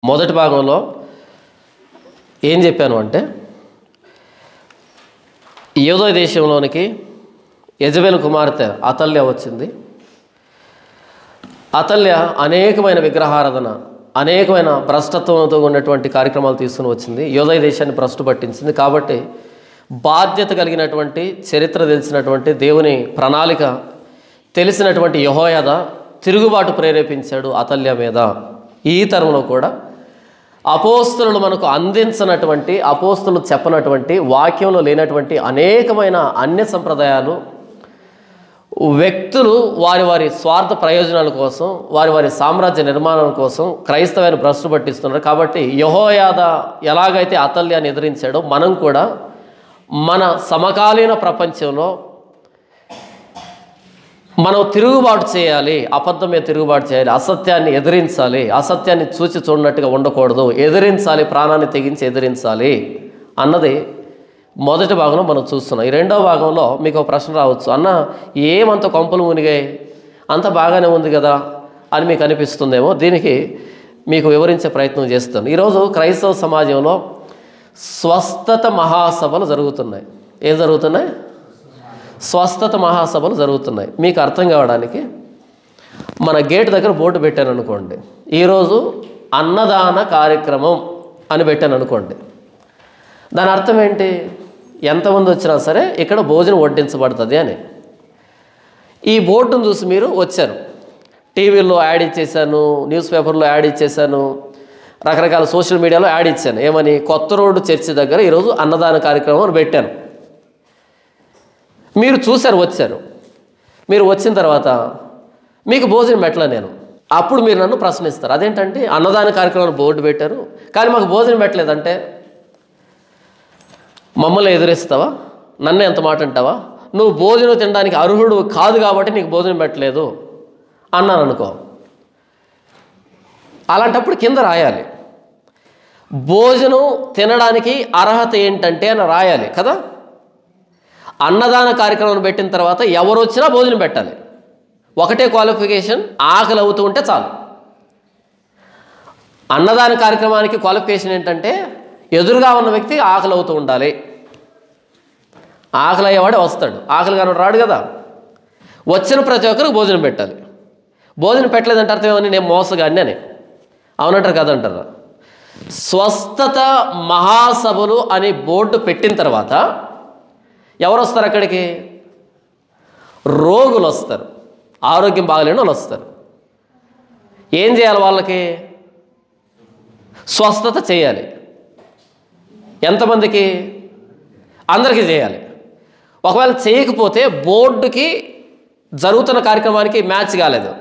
మొదటి భాగంలో ఏం చెప్పాను అంటే, యూదా దేశంలోనికి యెజబెలు కుమార్తె అతల్య వచ్చింది. అతల్య అనేకమైన విగ్రహారాధన, అనేకమైన భ్రష్టత్వంతో ఉన్నటువంటి కార్యక్రమాలు తీసుకుని వచ్చింది. యూదా దేశాన్ని భ్రష్టు పట్టించింది. కాబట్టి బాధ్యత కలిగినటువంటి, చరిత్ర తెలిసినటువంటి, దేవుని ప్రణాళిక తెలిసినటువంటి యెహోయాదా తిరుగుబాటు ప్రేరేపించాడు అతల్య మీద. ఈ తరంలో కూడా అపోస్తలులు మనకు అందించినటువంటి, అపోస్తలు చెప్పనటువంటి, వాక్యంలో లేనటువంటి అనేకమైన అన్య సంప్రదాయాలు వ్యక్తులు వారి వారి స్వార్థ ప్రయోజనాల కోసం, వారి వారి సామ్రాజ్య నిర్మాణం కోసం క్రైస్తవాన్ని భ్రష్టు పట్టిస్తున్నారు. కాబట్టి యెహోయాదా ఎలాగైతే అతల్యాన్ని ఎదిరించాడో మనం కూడా మన సమకాలీన ప్రపంచంలో మనం తిరుగుబాటు చేయాలి, అబద్ధం మీద తిరుగుబాటు చేయాలి, అసత్యాన్ని ఎదిరించాలి, అసత్యాన్ని చూసి చూడనట్టుగా ఉండకూడదు, ఎదిరించాలి, ప్రాణాన్ని తెగించి ఎదిరించాలి అన్నది మొదటి భాగంలో మనం చూస్తున్నాం. ఈ రెండవ భాగంలో మీకు ఒక ప్రశ్న రావచ్చు, అన్న ఏమంత కొంపలు మునిగాయి, అంత బాగానే ఉంది కదా అని మీకు అనిపిస్తుందేమో. దీనికి మీకు వివరించే ప్రయత్నం చేస్తాను. ఈరోజు క్రైస్తవ సమాజంలో స్వస్థత మహాసభలు జరుగుతున్నాయి. ఏం జరుగుతున్నాయి? స్వస్థత మహాసభలు జరుగుతున్నాయి. మీకు అర్థం కావడానికి మన గేట్ దగ్గర బోర్డు పెట్టాను అనుకోండి, ఈరోజు అన్నదాన కార్యక్రమం అని పెట్టాను అనుకోండి. దాని అర్థం ఏంటి? ఎంతమంది వచ్చినా సరే ఇక్కడ భోజనం వడ్డించబడుతుంది అని. ఈ బోర్డును చూసి మీరు వచ్చారు. టీవీలో యాడ్ ఇచ్చేసాను, న్యూస్ పేపర్లో యాడ్ ఇచ్చేసాను, రకరకాల సోషల్ మీడియాలో యాడ్ ఇచ్చాను. ఏమని? కొత్త రోడ్డు చర్చి దగ్గర ఈరోజు అన్నదాన కార్యక్రమం అని పెట్టాను. మీరు చూశారు, వచ్చారు. మీరు వచ్చిన తర్వాత మీకు భోజనం పెట్టలే నేను. అప్పుడు మీరు నన్ను ప్రశ్నిస్తారు, అదేంటంటే అన్నదాన కార్యక్రమాన్ని బోర్డు పెట్టారు కానీ మాకు భోజనం పెట్టలేదంటే మమ్మల్ని ఎదురిస్తావా? నన్ను ఎంత మాట అంటావా? నువ్వు భోజనం తినడానికి అర్హుడు కాదు కాబట్టి నీకు భోజనం పెట్టలేదు అన్నాను అనుకో. అలాంటప్పుడు కింద రాయాలి, భోజనం తినడానికి అర్హత ఏంటంటే అని రాయాలి కదా. అన్నదాన కార్యక్రమం పెట్టిన తర్వాత ఎవరు వచ్చినా భోజనం పెట్టాలి. ఒకటే క్వాలిఫికేషన్, ఆకలి అవుతూ ఉంటే చాలు. అన్నదాన కార్యక్రమానికి క్వాలిఫికేషన్ ఏంటంటే ఎదురుగా ఉన్న వ్యక్తి ఆకలి అవుతూ ఉండాలి. ఆకలి అయ్యేవాడే వస్తాడు, ఆకలి కాని రాడు కదా. వచ్చిన ప్రతి ఒక్కరికి భోజనం పెట్టాలి. భోజనం పెట్టలేదంటే అర్థం ఏమని? నేను మోసగాడిని అని. అవునంటారు కదంటారు. స్వస్థత మహాసభలు అని బోర్డు పెట్టిన తర్వాత ఎవరు వస్తారు అక్కడికి? రోగులు వస్తారు, ఆరోగ్యం బాగలేని వాళ్ళు వస్తారు. ఏం చేయాలి? వాళ్ళకి స్వస్థత చేయాలి. ఎంతమందికి? అందరికీ చేయాలి. ఒకవేళ చేయకపోతే బోర్డుకి జరుగుతున్న కార్యక్రమానికి మ్యాచ్ కాలేదు,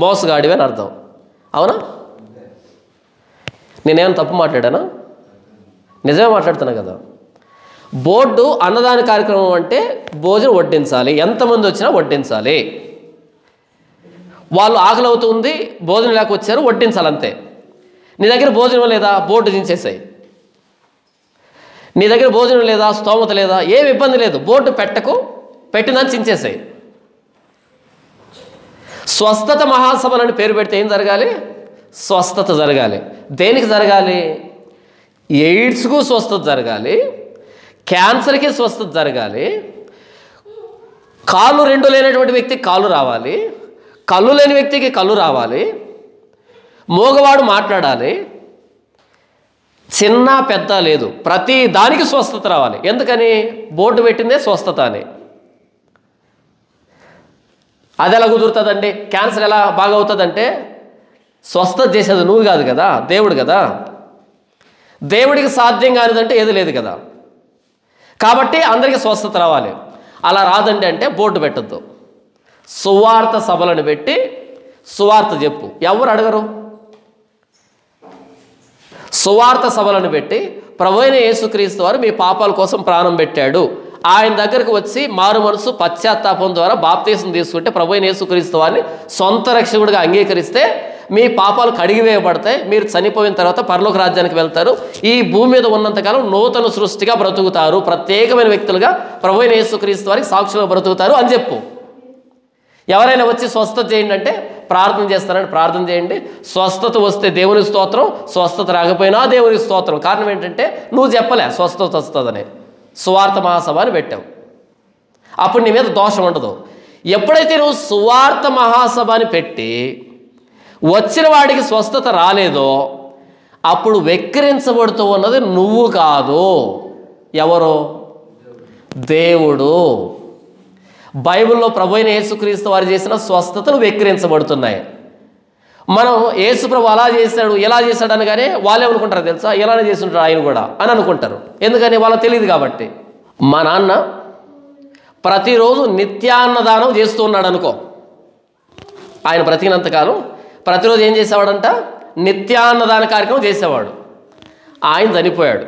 మోసగాడివి అని అర్థం. అవునా? నేనేమైనా తప్పు మాట్లాడానా? నిజమే మాట్లాడుతున్నా కదా. బోర్డు అన్నదాన కార్యక్రమం అంటే భోజనం వడ్డించాలి, ఎంతమంది వచ్చినా వడ్డించాలి. వాళ్ళు ఆకలి అవుతుంది, భోజనం లేక వచ్చారు, వడ్డించాలి అంతే. నీ దగ్గర భోజనం లేదా, బోర్డు దించేసాయి. నీ దగ్గర భోజనం లేదా, స్తోమత లేదా, ఏమి ఇబ్బంది లేదు, బోర్డు పెట్టకు, పెట్టిందని చించేసాయి. స్వస్థత మహాసభలని పేరు పెడితే ఏం జరగాలి? స్వస్థత జరగాలి. దేనికి జరగాలి? ఎయిడ్స్కు స్వస్థత జరగాలి, క్యాన్సర్కి స్వస్థత జరగాలి, కాళ్ళు రెండు లేనటువంటి వ్యక్తికి కాళ్ళు రావాలి, కళ్ళు లేని వ్యక్తికి కళ్ళు రావాలి, మోగవాడు మాట్లాడాలి, చిన్న పెద్ద లేదు, ప్రతి దానికి స్వస్థత రావాలి. ఎందుకని? బోర్డు పెట్టిందే స్వస్థత అని. అది ఎలా కుదురుతుందండి? క్యాన్సర్ ఎలా బాగా అవుతుందంటే స్వస్థత చేసేది నువ్వు కాదు కదా, దేవుడు కదా. దేవుడికి సాధ్యం కానిదంటే ఏది లేదు కదా. కాబట్టి అందరికీ స్వస్థత రావాలి. అలా రాదండి అంటే బోర్డు పెట్టద్దు. సువార్త సభలను పెట్టి సువార్త చెప్పు. ఎవరు అడగరు. సువార్త సభలను పెట్టి ప్రభువైన యేసుక్రీస్తు వారు మీ పాపాల కోసం ప్రాణం పెట్టాడు, ఆయన దగ్గరకు వచ్చి మారు మనసు పశ్చాత్తాపం ద్వారా బాప్తీసం తీసుకుంటే ప్రభువైన యేసుక్రీస్తు వారిని సొంత రక్షకుడిగా అంగీకరిస్తే మీ పాపాలు కడిగివేయబడతాయి, మీరు చనిపోయిన తర్వాత పరలోక రాజ్యానికి వెళ్తారు, ఈ భూమి మీద ఉన్నంతకాలం నూతన సృష్టిగా బ్రతుకుతారు, ప్రత్యేకమైన వ్యక్తులుగా ప్రభువైన యేసుక్రీస్తు వారికి సాక్షులుగా బ్రతుకుతారు అని చెప్పు. ఎవరైనా వచ్చి స్వస్థత చేయండి అంటే ప్రార్థన చేస్తారని ప్రార్థన చేయండి. స్వస్థత వస్తే దేవుని స్తోత్రం, స్వస్థత రాకపోయినా దేవుని స్తోత్రం. కారణం ఏంటంటే నువ్వు చెప్పలే స్వస్థత వస్తుందని, సువార్త మహాసభ అని పెట్టావు. అప్పుడు నీ మీద దోషం ఉండదు. ఎప్పుడైతే నువ్వు సువార్త మహాసభ అని పెట్టి వచ్చిన వాడికి స్వస్థత రాలేదో అప్పుడు వెక్కిరించబడుతూ ఉన్నది నువ్వు కాదు, ఎవరు? దేవుడు. బైబిల్లో ప్రభువైన యేసుక్రీస్తు వారు చేసిన స్వస్థతలు వెక్కిరించబడుతున్నాయి. మనం యేసుప్రభు అలా చేశాడు ఇలా చేశాడు అనగానే వాళ్ళే అనుకుంటారు తెలుసా, ఇలానే చేస్తుంటాడు ఆయన కూడా అని అనుకుంటారు. ఎందుకని? వాళ్ళకి తెలియదు కాబట్టి. మా నాన్న ప్రతిరోజు నిత్యాన్నదానం చేస్తూ ఉన్నాడు అనుకో. ఆయన బ్రతికినంతకాలం ప్రతిరోజు ఏం చేసేవాడంట? నిత్యాన్నదాన కార్యక్రమం చేసేవాడు. ఆయన చనిపోయాడు.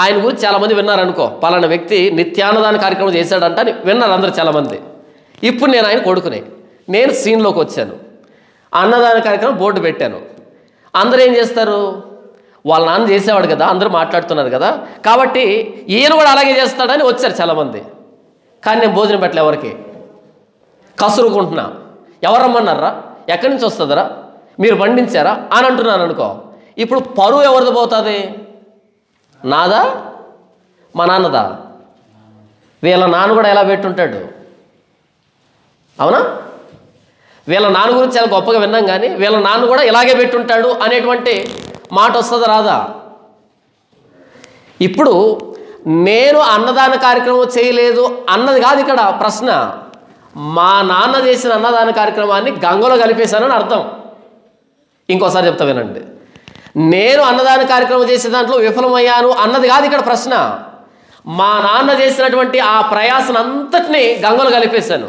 ఆయన గురించి చాలామంది విన్నారనుకో, పలానా వ్యక్తి నిత్యాన్నదాన కార్యక్రమం చేశాడంట అని విన్నారు అందరు చాలామంది. ఇప్పుడు నేను ఆయన కొడుకునే, నేను సీన్లోకి వచ్చాను. అన్నదాన కార్యక్రమం బోర్డు పెట్టాను. అందరూ ఏం చేస్తారు? వాళ్ళ నాన్న చేసేవాడు కదా, అందరూ మాట్లాడుతున్నారు కదా, కాబట్టి ఈయన కూడా అలాగే చేస్తాడని వచ్చారు చాలామంది. కానీ నేను భోజనం పెట్టలే, ఎవరికి కసురుకుంటున్నా. ఎవరు రమ్మన్నారా? ఎక్కడి నుంచి వస్తుందరా? మీరు పండించారా అని అంటున్నాను అనుకో. ఇప్పుడు పరువు ఎవరిది పోతుంది? నాదా, మా నాన్నదా? వీళ్ళ నాన్న కూడా ఎలా పెట్టుంటాడు, అవునా? వీళ్ళ నాన్న గురించి చాలా గొప్పగా విన్నాం, కానీ వీళ్ళ నాన్న కూడా ఇలాగే పెట్టుంటాడు అనేటువంటి మాట వస్తుందా రాదా? ఇప్పుడు నేను అన్నదాన కార్యక్రమం చేయలేదు అన్నది కాదు ఇక్కడ ప్రశ్న. మా నాన్న చేసిన అన్నదాన కార్యక్రమాన్ని గంగలో కలిపేశానని అర్థం. ఇంకోసారి చెప్తా వినండి. నేను అన్నదాన కార్యక్రమం చేసే దాంట్లో విఫలమయ్యాను అన్నది కాదు ఇక్కడ ప్రశ్న. మా నాన్న చేసినటువంటి ఆ ప్రయాసం అంతటినీ గంగలో కలిపేశాను.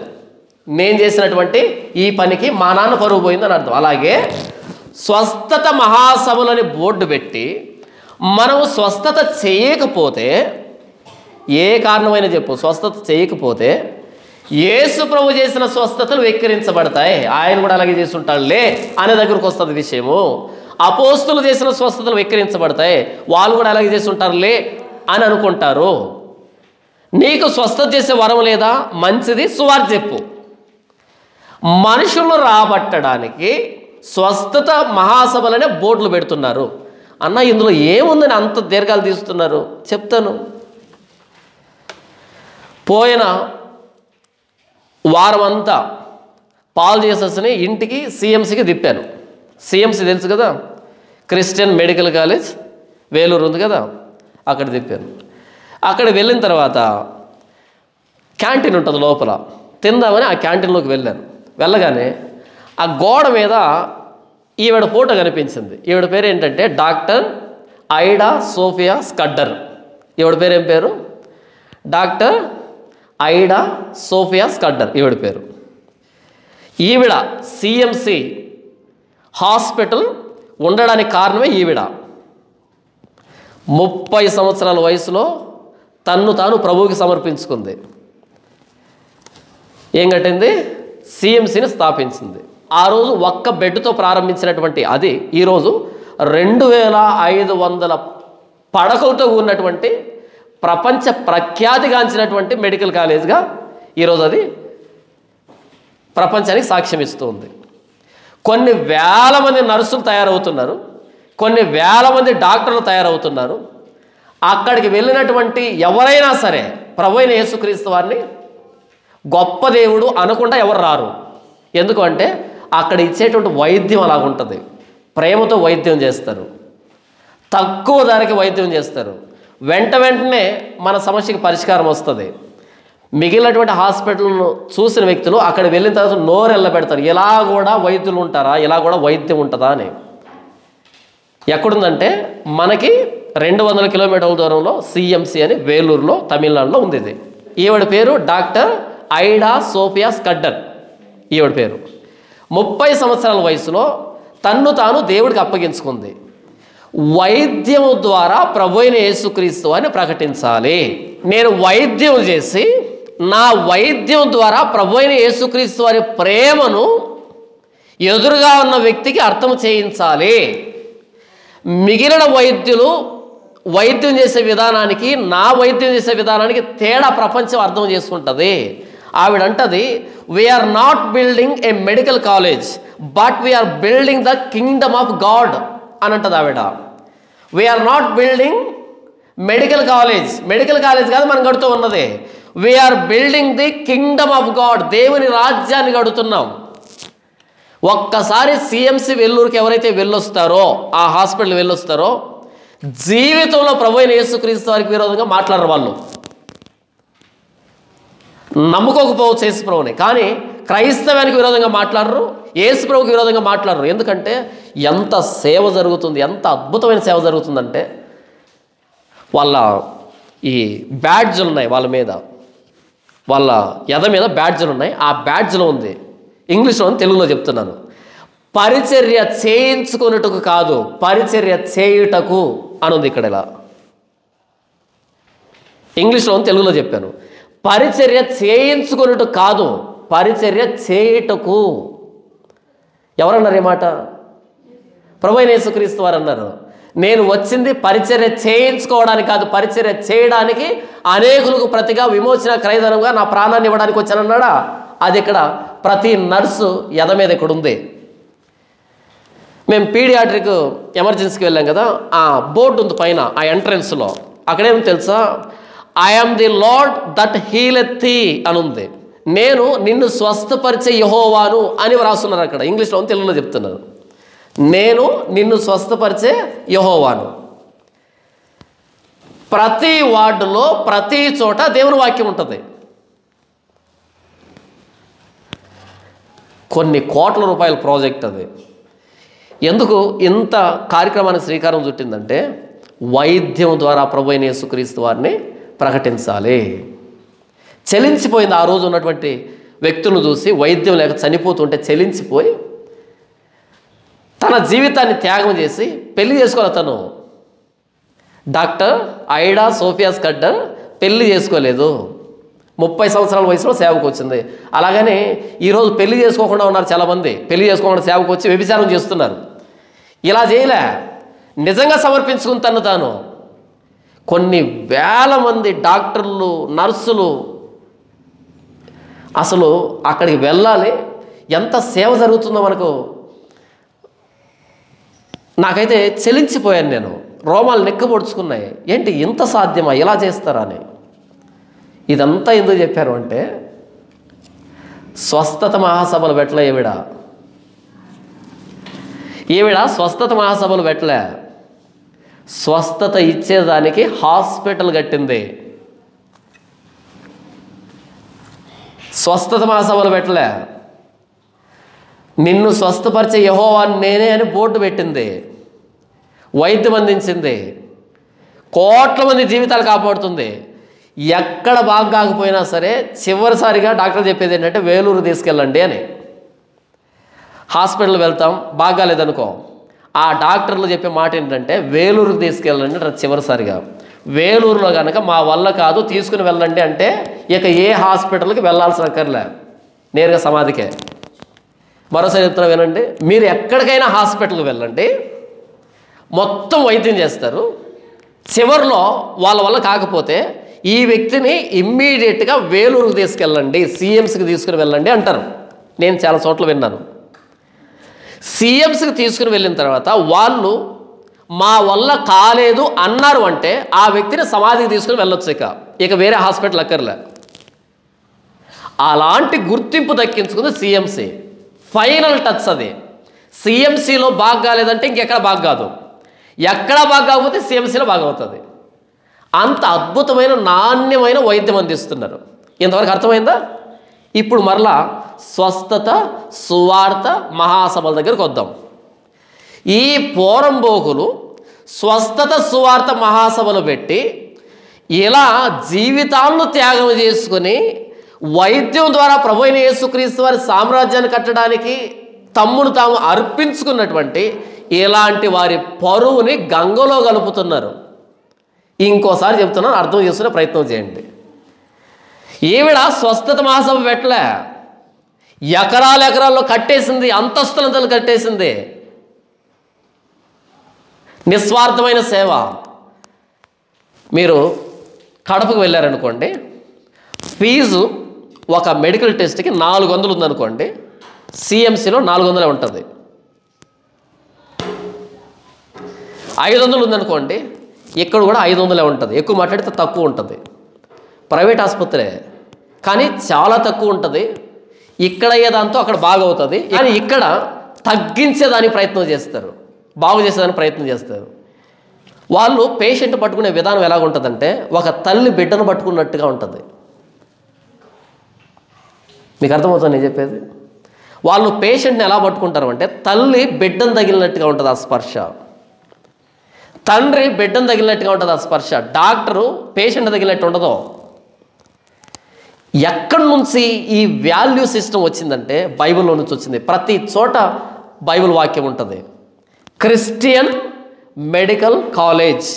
నేను చేసినటువంటి ఈ పనికి మా నాన్న పరువు పోయిందని అర్థం. అలాగే స్వస్థత మహాసభలని బోర్డు పెట్టి మనము స్వస్థత చేయకపోతే, ఏ కారణమైనా చెప్పు, స్వస్థత చేయకపోతే యేసు ప్రభు చేసిన స్వస్థతలు వెక్కిరించబడతాయి. ఆయన కూడా అలాగే చేస్తుంటాడులే అనే దగ్గరకు వస్తుంది విషయము. అపోస్తులు చేసిన స్వస్థతలు వెక్కిరించబడతాయి, వాళ్ళు కూడా అలాగే చేస్తుంటారులే అని అనుకుంటారు. నీకు స్వస్థత చేసే వరం లేదా? మంచిది, సువార్త చెప్పు. మనుషులను రాబట్టడానికి స్వస్థత మహాసభలనే బోర్డులు పెడుతున్నారు. అన్న ఇందులో ఏముందని అంత దీర్ఘాలు తీస్తున్నారు? చెప్తాను. పోయిన వారం అంతా పాల్ జీసస్ని ఇంటికి సిఎంసికి తిప్పాను. సిఎంసి తెలుసు కదా, క్రిస్టియన్ మెడికల్ కాలేజ్ వేలూరు ఉంది కదా, అక్కడ తిప్పాను. అక్కడ వెళ్ళిన తర్వాత క్యాంటీన్ ఉంటుంది లోపల, తిందామని ఆ క్యాంటీన్లోకి వెళ్ళాను. వెళ్ళగానే ఆ గోడ మీద ఈవిడ ఫోటో కనిపించింది. ఈవిడ పేరు ఏంటంటే డాక్టర్ ఐడా సోఫియా స్కడ్డర్. ఈవిడ పేరు ఏం పేరు? డాక్టర్ ఐడా సోఫియా స్కడ్డర్ ఈవిడ పేరు. ఈవిడ సిఎంసి హాస్పిటల్ ఉండడానికి కారణమే ఈవిడ. 30 సంవత్సరాల వయసులో తన్ను తాను ప్రభువుకి సమర్పించుకుంది. ఏం కట్టింది? సిఎంసిని స్థాపించింది. ఆ రోజు ఒక్క బెడ్తో ప్రారంభించినటువంటి అది ఈరోజు 2500 పడకలతో ఉన్నటువంటి ప్రపంచ ప్రఖ్యాతిగాంచినటువంటి మెడికల్ కాలేజ్గా ఈరోజు అది ప్రపంచానికి సాక్ష్యం ఇస్తుంది. కొన్ని వేల మంది నర్సులు తయారవుతున్నారు, కొన్ని వేల మంది డాక్టర్లు తయారవుతున్నారు. అక్కడికి వెళ్ళినటువంటి ఎవరైనా సరే ప్రభువైన యేసుక్రీస్తు వారిని గొప్ప దేవుడు అనకుండా ఎవరు రారు. ఎందుకంటే అక్కడ ఇచ్చేటువంటి వైద్యం అలాగుంటుంది. ప్రేమతో వైద్యం చేస్తారు, తక్కువ ధరకి వైద్యం చేస్తారు, వెంటనే మన సమస్యకి పరిష్కారం వస్తుంది. మిగిలినటువంటి హాస్పిటల్ను చూసిన వ్యక్తులు అక్కడ వెళ్ళిన తర్వాత నోరు ఎల్లబెడతారు, ఇలా కూడా వైద్యులు ఉంటారా, ఇలా కూడా వైద్యం ఉంటుందా అని. ఎక్కడుందంటే మనకి 200 కిలోమీటర్ల దూరంలో సిఎంసి అని వేలూరులో తమిళనాడులో ఉంది. ఇది ఈవిడ పేరు డాక్టర్ ఐడా సోఫియా స్కడ్డర్. ఈవిడ పేరు 30 సంవత్సరాల వయసులో తన్ను తాను దేవుడికి అప్పగించుకుంది. వైద్యం ద్వారా ప్రభువైన యేసుక్రీస్తు అని ప్రకటించాలి. నేను వైద్యం చేసి నా వైద్యం ద్వారా ప్రభువైన యేసుక్రీస్తు వారి ప్రేమను ఎదురుగా ఉన్న వ్యక్తికి అర్థం చేయించాలి. మిగిలిన వైద్యులు వైద్యం చేసే విధానానికి నా వైద్యం చేసే విధానానికి తేడా ప్రపంచం అర్థం చేసుకుంటుంది. ఆవిడంటది, we're not building a medical college but we are building the kingdom of God అని అంటది ఆవిడ. We're not building medical college కాదు మనం కడుతూ ఉన్నది. We're building the kingdom of God, దేవుని రాజ్యాన్ని కడుతున్నాం. ఒక్కసారి సిఎంసి వెల్లూరుకి ఎవరైతే వెళ్ళొస్తారో, ఆ హాస్పిటల్ వెళ్ళొస్తారో, జీవితంలో ప్రభు అయిన యేసుక్రీస్తు వారికి విరోధంగా మాట్లాడరు. వాళ్ళు నమ్ముకోకపోవచ్చు యేసు ప్రభుని, కానీ క్రైస్తవానికి విరోధంగా మాట్లాడరు, యేసు ప్రభుకి విరోధంగా మాట్లాడరు. ఎందుకంటే ఎంత సేవ జరుగుతుంది, ఎంత అద్భుతమైన సేవ జరుగుతుందంటే, వాళ్ళ ఈ బ్యాడ్జ్లు ఉన్నాయి, వాళ్ళ మీద, వాళ్ళ ఎద మీద బ్యాడ్జ్లు ఉన్నాయి. ఆ బ్యాడ్జ్లో ఉంది, ఇంగ్లీష్లో తెలుగులో చెప్తున్నాను, పరిచర్య చేయించుకున్నట్టుకు కాదు, పరిచర్య చేయుటకు అని ఉంది ఇక్కడ. ఇలా ఇంగ్లీష్లో తెలుగులో చెప్పాను, పరిచర్య చేయించుకున్నట్టు కాదు, పరిచర్య చేయుటకు. ఎవరన్నారు ఈ మాట? ప్రభు అయిన యేసుక్రీస్తు వారు అన్నారు, నేను వచ్చింది పరిచర్య చేయించుకోవడానికి కాదు, పరిచర్య చేయడానికి, అనేకులకు ప్రతిగా విమోచన క్రయధనంగా నా ప్రాణాన్ని ఇవ్వడానికి వచ్చానన్నాడా. అది ఇక్కడ ప్రతి నర్సు ఎద మీద ఇక్కడ ఉంది. మేము పీడియాట్రిక్ ఎమర్జెన్సీకి వెళ్ళాం కదా, ఆ బోర్డు ఉంది పైన, ఆ ఎంట్రన్స్లో. అక్కడేమో తెలుసా, I am the lord that healeth thee అని ఉంది. నేను నిన్ను స్వస్థపరిచే యెహోవాను అని రాస్తున్నారు అక్కడ. ఇంగ్లీష్లో తెలుగులో చెప్తున్నారు, నేను నిన్ను స్వస్థపరిచే యెహోవాను. ప్రతి వార్డులో ప్రతి చోట దేవుని వాక్యం ఉంటుంది. కొన్ని కోట్ల రూపాయల ప్రాజెక్ట్ అది. ఎందుకు ఇంత కార్యక్రమానికి శ్రీకారం చుట్టిందంటే, వైద్యం ద్వారా ప్రభు అయిన యేసుక్రీస్తు వారిని ప్రకటించాలి. చలించిపోయింది ఆ రోజు ఉన్నటువంటి వ్యక్తులను చూసి, వైద్యం లేక చనిపోతుంటే చలించిపోయి తన జీవితాన్ని త్యాగం చేసి పెళ్లి చేసుకోవాలి. తను డాక్టర్ ఐడా సోఫియా స్కడ్డర్ పెళ్లి చేసుకోలేదు, 30 సంవత్సరాల వయసులో సేవకు వచ్చింది. అలాగని ఈరోజు పెళ్లి చేసుకోకుండా ఉన్నారు చాలామంది, పెళ్లి చేసుకోకుండా సేవకు వచ్చి వ్యభిచారం చేస్తున్నారు. ఇలా చేయలే, నిజంగా సమర్పించుకుని తను తాను. కొన్ని వేల మంది డాక్టర్లు, నర్సులు అసలు అక్కడికి వెళ్ళాలి. ఎంత సేవ జరుగుతుందో మనకు. నాకైతే చెలించిపోయాను నేను, రోమాలు నెక్కబొడుచుకున్నాయి. ఏంటి ఇంత సాధ్యమా, ఇలా చేస్తారా అని. ఇదంతా ఎందుకు చెప్పారు అంటే, స్వస్థత మహాసభలు పెట్టలే ఈవిడ స్వస్థత మహాసభలు పెట్టలే, స్వస్థత ఇచ్చేదానికి హాస్పిటల్ కట్టింది. స్వస్థత మహాసభలు పెట్టలే, నిన్ను స్వస్థపరిచే యెహోవాను నేనే అని బోర్డు పెట్టింది, వైద్యం అందించింది, కోట్ల మంది జీవితాలు కాపాడుతుంది. ఎక్కడ బాగా కాకపోయినా సరే చివరిసారిగా డాక్టర్ చెప్పేది ఏంటంటే, వేలూరు తీసుకెళ్ళండి అని. హాస్పిటల్ వెళ్తాం, బాగాలేదనుకో, ఆ డాక్టర్లు చెప్పే మాట ఏంటంటే, వేలూరుకి తీసుకెళ్ళండి చివరిసారిగా. వేలూరులో కనుక మా వల్ల కాదు, తీసుకుని వెళ్ళండి అంటే ఇక ఏ హాస్పిటల్కి వెళ్ళాల్సిన అక్కర్లే, నేరుగా సమాధికే. మరోసారి చెప్తున్నా వినండి, మీరు ఎక్కడికైనా హాస్పిటల్కి వెళ్ళండి, మొత్తం వైద్యం చేస్తారు. చివరిలో వాళ్ళ వల్ల కాకపోతే ఈ వ్యక్తిని ఇమ్మీడియట్గా వేలూరుకు తీసుకెళ్ళండి, సిఎంసికి తీసుకుని వెళ్ళండి అంటారు. నేను చాలా చోట్ల విన్నాను. సిఎంసికి తీసుకుని వెళ్ళిన తర్వాత వాళ్ళు మా వల్ల కాలేదు అన్నారు అంటే ఆ వ్యక్తిని సమాధికి తీసుకుని వెళ్ళొచ్చు. ఇక వేరే హాస్పిటల్ అక్కర్లే. అలాంటి గుర్తింపు దక్కించుకుంది సిఎంసి. ఫైనల్ టచ్ అది. సిఎంసిలో బాగా కాలేదంటే ఇంకెక్కడ బాగా కాదు, ఎక్కడ బాగా కాకపోతే సిఎంసిలో బాగా అవుతుంది. అంత అద్భుతమైన నాణ్యమైన వైద్యం అందిస్తున్నారు. ఇంతవరకు అర్థమైందా? ఇప్పుడు మరలా స్వస్థత సువార్త మహాసభల దగ్గరకు వద్దాం. ఈ పోరంబోకులు స్వస్థత సువార్త మహాసభలు పెట్టి ఇలా జీవితాలను త్యాగం చేసుకుని వైద్యం ద్వారా ప్రభు అయిన యేసుక్రీస్తు వారి సామ్రాజ్యాన్ని కట్టడానికి తమ్మును తాము అర్పించుకున్నటువంటి ఇలాంటి వారి పరువుని గంగలో కలుపుతున్నారు. ఇంకోసారి చెప్తున్నాను, అర్థం చేసుకునే ప్రయత్నం చేయండి. ఈవిడ స్వస్థత మహాసభ పెట్టలే, ఎకరాల్లో కట్టేసింది, అంతస్తులంతలు కట్టేసింది. నిస్వార్థమైన సేవ. మీరు కడపకు వెళ్ళారనుకోండి, ఫీజు ఒక మెడికల్ టెస్ట్కి 400 ఉందనుకోండి, సిఎంసిలో 400 ఉంటుంది. 500 ఉందనుకోండి, ఇక్కడ కూడా 500 ఉంటుంది. ఎక్కువ మాట్లాడితే తక్కువ ఉంటుంది. ప్రైవేట్ ఆసుపత్రే కానీ చాలా తక్కువ ఉంటుంది. ఇక్కడ అయ్యేదాంతో అక్కడ బాగా అవుతుంది. కానీ ఇక్కడ తగ్గించేదానికి ప్రయత్నం చేస్తారు, బాగు చేసేదానికి ప్రయత్నం చేస్తారు. వాళ్ళు పేషెంట్ పట్టుకునే విధానం ఎలాగుంటుందంటే ఒక తల్లి బిడ్డను పట్టుకున్నట్టుగా ఉంటుంది. మీకు అర్థమవుతుంది నేను చెప్పేది? వాళ్ళు పేషెంట్ని ఎలా పట్టుకుంటారు అంటే తల్లి బిడ్డను తగిలినట్టుగా ఉంటుంది ఆ స్పర్శ, తండ్రి బిడ్డను తగిలినట్టుగా ఉంటుంది ఆ స్పర్శ. డాక్టరు పేషెంట్ తగిలినట్టు ఉండదు. ఎక్కడి నుంచి ఈ వాల్యూ సిస్టమ్ వచ్చిందంటే బైబిల్లో నుంచి వచ్చింది. ప్రతి చోట బైబిల్ వాక్యం ఉంటుంది. క్రిస్టియన్ మెడికల్ కాలేజ్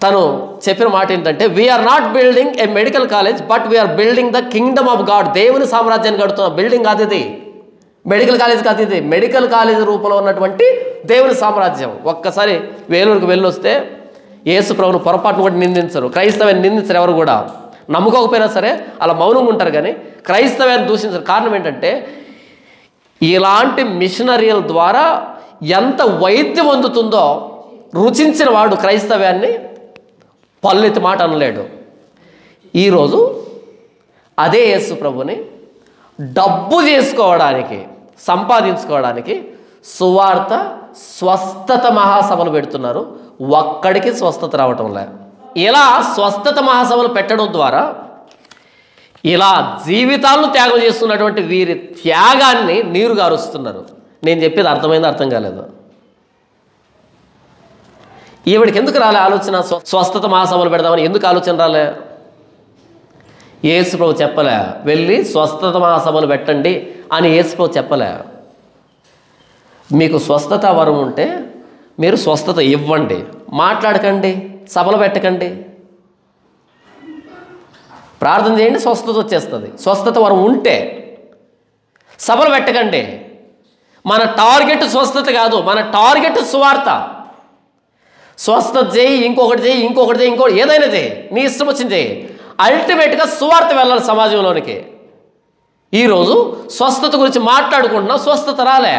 తను చెప్పిన మాట ఏంటంటే, we are not building a medical college but we are building the kingdom of God. దేవుని సామ్రాజ్యాన్ని కడుతున్న బిల్డింగ్ కాదు ఇది, మెడికల్ కాలేజ్ కాదు ఇది. మెడికల్ కాలేజ్ రూపంలో ఉన్నటువంటి దేవుని సామ్రాజ్యం. ఒక్కసారి వేలూరుకు వెళ్ళొస్తే యేసు ప్రభువును పొరపాటును కూడా నిందించరు, క్రైస్తవాన్ని నిందించరు. ఎవరు కూడా నమ్ముకోకపోయినా సరే అలా మౌనంగా ఉంటారు, కానీ క్రైస్తవాన్ని దూషించరు. కారణం ఏంటంటే ఇలాంటి మిషనరీల ద్వారా ఎంత వైద్యం అందుతుందో రుచించిన వాడు క్రైస్తవాన్ని పల్లెత్తి మాట అనలేడు. ఈరోజు అదే యేసు ప్రభుని డబ్బు చేసుకోవడానికి, సంపాదించుకోవడానికి సువార్త స్వస్థత మహాసభలు పెడుతున్నారు. ఒక్కడికి స్వస్థత రావటం లే. ఇలా స్వస్థత మహాసభలు పెట్టడం ద్వారా ఇలా జీవితాలను త్యాగం చేస్తున్నటువంటి వీరి త్యాగాన్ని నీరు గారుస్తున్నారు. నేను చెప్పేది అర్థమైందో అర్థం కాలేదు? ఈవిడికి ఎందుకు రాలే ఆలోచన స్వస్థత మహాసభలు పెడదామని? ఎందుకు ఆలోచన రాలే? యేసు ప్రభు చెప్పలే వెళ్ళి స్వస్థత మహాసభలు పెట్టండి అని. యేసు ప్రభు చెప్పలే. మీకు స్వస్థత వరం ఉంటే మీరు స్వస్థత ఇవ్వండి, మాట్లాడకండి, సభలు పెట్టకండి, ప్రార్థన చేయండి, స్వస్థత వచ్చేస్తుంది. స్వస్థత వరం ఉంటే సభలు పెట్టకండి. మన టార్గెట్ స్వస్థత కాదు, మన టార్గెట్ సువార్త. స్వస్థత చేయి, ఇంకొకటి చేయి, ఇంకొకటి చేయి, ఇంకొకటి ఏదైనా చేయి, నీ ఇష్టం వచ్చింది చేయి. అల్టిమేట్గా సువార్త వెళ్ళాలి సమాజంలోనికి. ఈరోజు స్వస్థత గురించి మాట్లాడుకుంటున్నాం, స్వస్థత రాలే.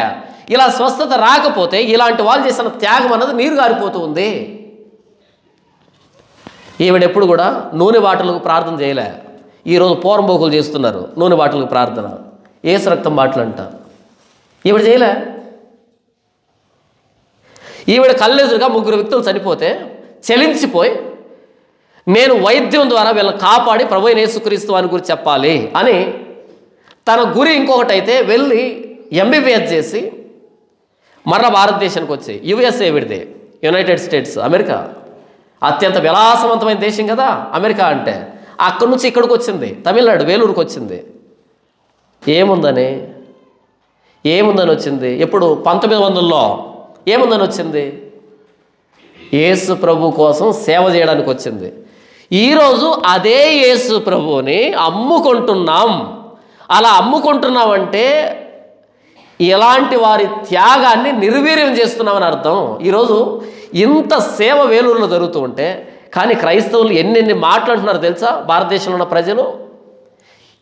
ఇలా స్వస్థత రాకపోతే ఇలాంటి వాళ్ళు చేసిన త్యాగం అన్నది నీరు గారిపోతూ ఉంది. ఈవిడెప్పుడు కూడా నూనె బాటలకు ప్రార్థన చేయలే. ఈరోజు పోరంబోకులు చేస్తున్నారు నూనె బాటలకు ప్రార్థన, ఏసు రక్తం బాటలు అంట. ఈవిడ చేయలే. ఈవిడ కళ్ళెదురుగా 3 వ్యక్తులు చనిపోతే చలించిపోయి నేను వైద్యం ద్వారా వీళ్ళని కాపాడి ప్రభు అయిన యేసుక్రీస్తు వారి గురించి చెప్పాలి అని తన గురి ఇంకొకటి అయితే వెళ్ళి ఎంబీబీఎస్ చేసి మరలా భారతదేశానికి వచ్చి, యుఎస్ఏ విడిదే, యునైటెడ్ స్టేట్స్, అమెరికా అత్యంత విలాసవంతమైన దేశం కదా అమెరికా అంటే. అక్కడి నుంచి ఇక్కడికి వచ్చింది, తమిళనాడు వేలూరుకు వచ్చింది. ఏముందని వచ్చింది? ఎప్పుడు 1900లో ఏముందని వచ్చింది? యేసు ప్రభు కోసం సేవ చేయడానికి వచ్చింది. ఈరోజు అదే యేసు ప్రభువుని అమ్ముకుంటున్నాం. అలా అమ్ముకుంటున్నామంటే ఇలాంటి వారి త్యాగాన్ని నిర్వీర్యం చేస్తున్నామని అర్థం. ఈరోజు ఇంత సేవ వేలూరులో జరుగుతూ ఉంటే కానీ క్రైస్తవులు ఎన్నెన్ని మాట్లాడుతున్నారో తెలుసా? భారతదేశంలో ఉన్న ప్రజలు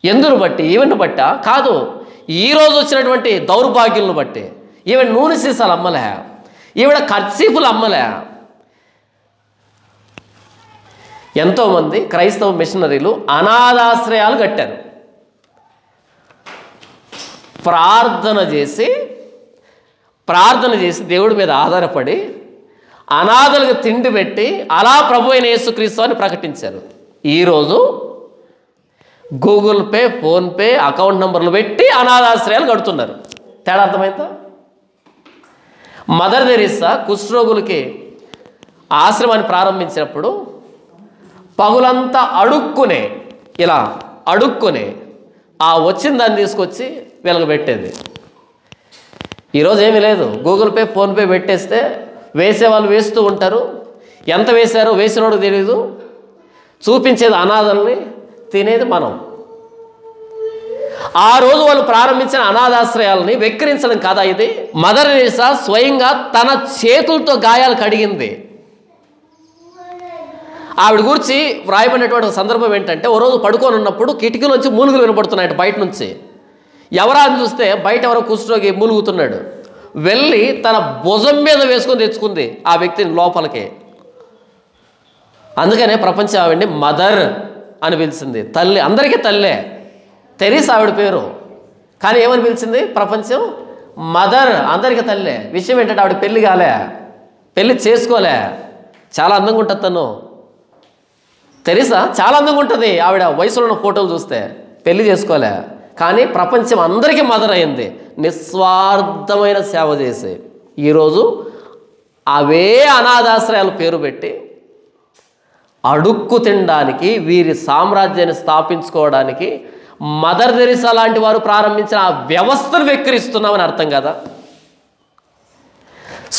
ఎందును బట్టి? ఈవెన్ని బట్టా కాదు, ఈరోజు వచ్చినటువంటి దౌర్భాగ్యులను బట్టి. ఈవెన్ నూనె సీసాలు అమ్మలే, ఈవిడ కర్చీపులు అమ్మలే. ఎంతోమంది క్రైస్తవ మిషనరీలు అనాథాశ్రయాలు కట్టారు. ప్రార్థన చేసి దేవుడి మీద ఆధారపడి అనాథలకు తిండి పెట్టి అలా ప్రభు అయిన యేసుక్రీస్తు అని ప్రకటించారు. ఈరోజు గూగుల్ పే, ఫోన్పే అకౌంట్ నెంబర్లు పెట్టి అనాథాశ్రయాలు కడుతున్నారు. తేడా అర్థమైందా? మదర్ తెరీసా కుష్ఠరోగులకి ఆశ్రమాన్ని ప్రారంభించినప్పుడు పగులంతా ఇలా అడుక్కునే ఆ వచ్చిన దాన్ని తీసుకొచ్చి వీళ్ళకి పెట్టేది. ఈరోజు ఏమీ లేదు, గూగుల్ పే, ఫోన్పే పెట్టేస్తే వేసేవాళ్ళు వేస్తూ ఉంటారు. ఎంత వేశారో వేసినోడు తెలియదు. చూపించేది అనాథల్ని, తినేది మనం. ఆ రోజు వాళ్ళు ప్రారంభించిన అనాథాశ్రయాలని వెక్కిరించడం కాదా ఇది? మదర్ తెరీసా స్వయంగా తన చేతులతో గాయాలు కడిగింది. ఆవిడ గురించి వ్రాయబడినటువంటి సందర్భం ఏంటంటే, ఓ రోజు పడుకొని ఉన్నప్పుడు కిటికీలోంచి మూలుగులు వినపడుతున్నాయట బయట నుంచి. ఎవరా అని చూస్తే బయట ఎవరో కుష్ఠరోగి మూలుగుతున్నాడు. వెళ్ళి తన భుజం మీద వేసుకొని తెచ్చుకుంది ఆ వ్యక్తిని లోపలికి. అందుకనే ప్రపంచం ఆవిడ్ని మదర్ అని పిలిచింది. తల్లి, అందరికీ తల్లే. తెరీసా ఆవిడ పేరు, కానీ ఏమని పిలిచింది ప్రపంచం? మదర్, అందరికీ తల్లే. విషయం ఏంటంటే ఆవిడ పెళ్లి కాలే, పెళ్లి చేసుకోలే. చాలా అందంగా ఉంటుంది తను. తెరీసా చాలా అందంగా ఉంటుంది ఆవిడ వయసులో ఉన్న ఫోటోలు చూస్తే. పెళ్లి చేసుకోలే, కానీ ప్రపంచం అందరికీ మదర్ అయింది, నిస్వార్థమైన సేవ చేసి. ఈరోజు అవే అనాథాశ్రయాలు పేరు పెట్టి అడుక్కు తినడానికి, వీరి సామ్రాజ్యాన్ని స్థాపించుకోవడానికి మదర్ తెరీసా లాంటి వారు ప్రారంభించిన ఆ వ్యవస్థను వెక్కిరిస్తున్నామని అర్థం కదా.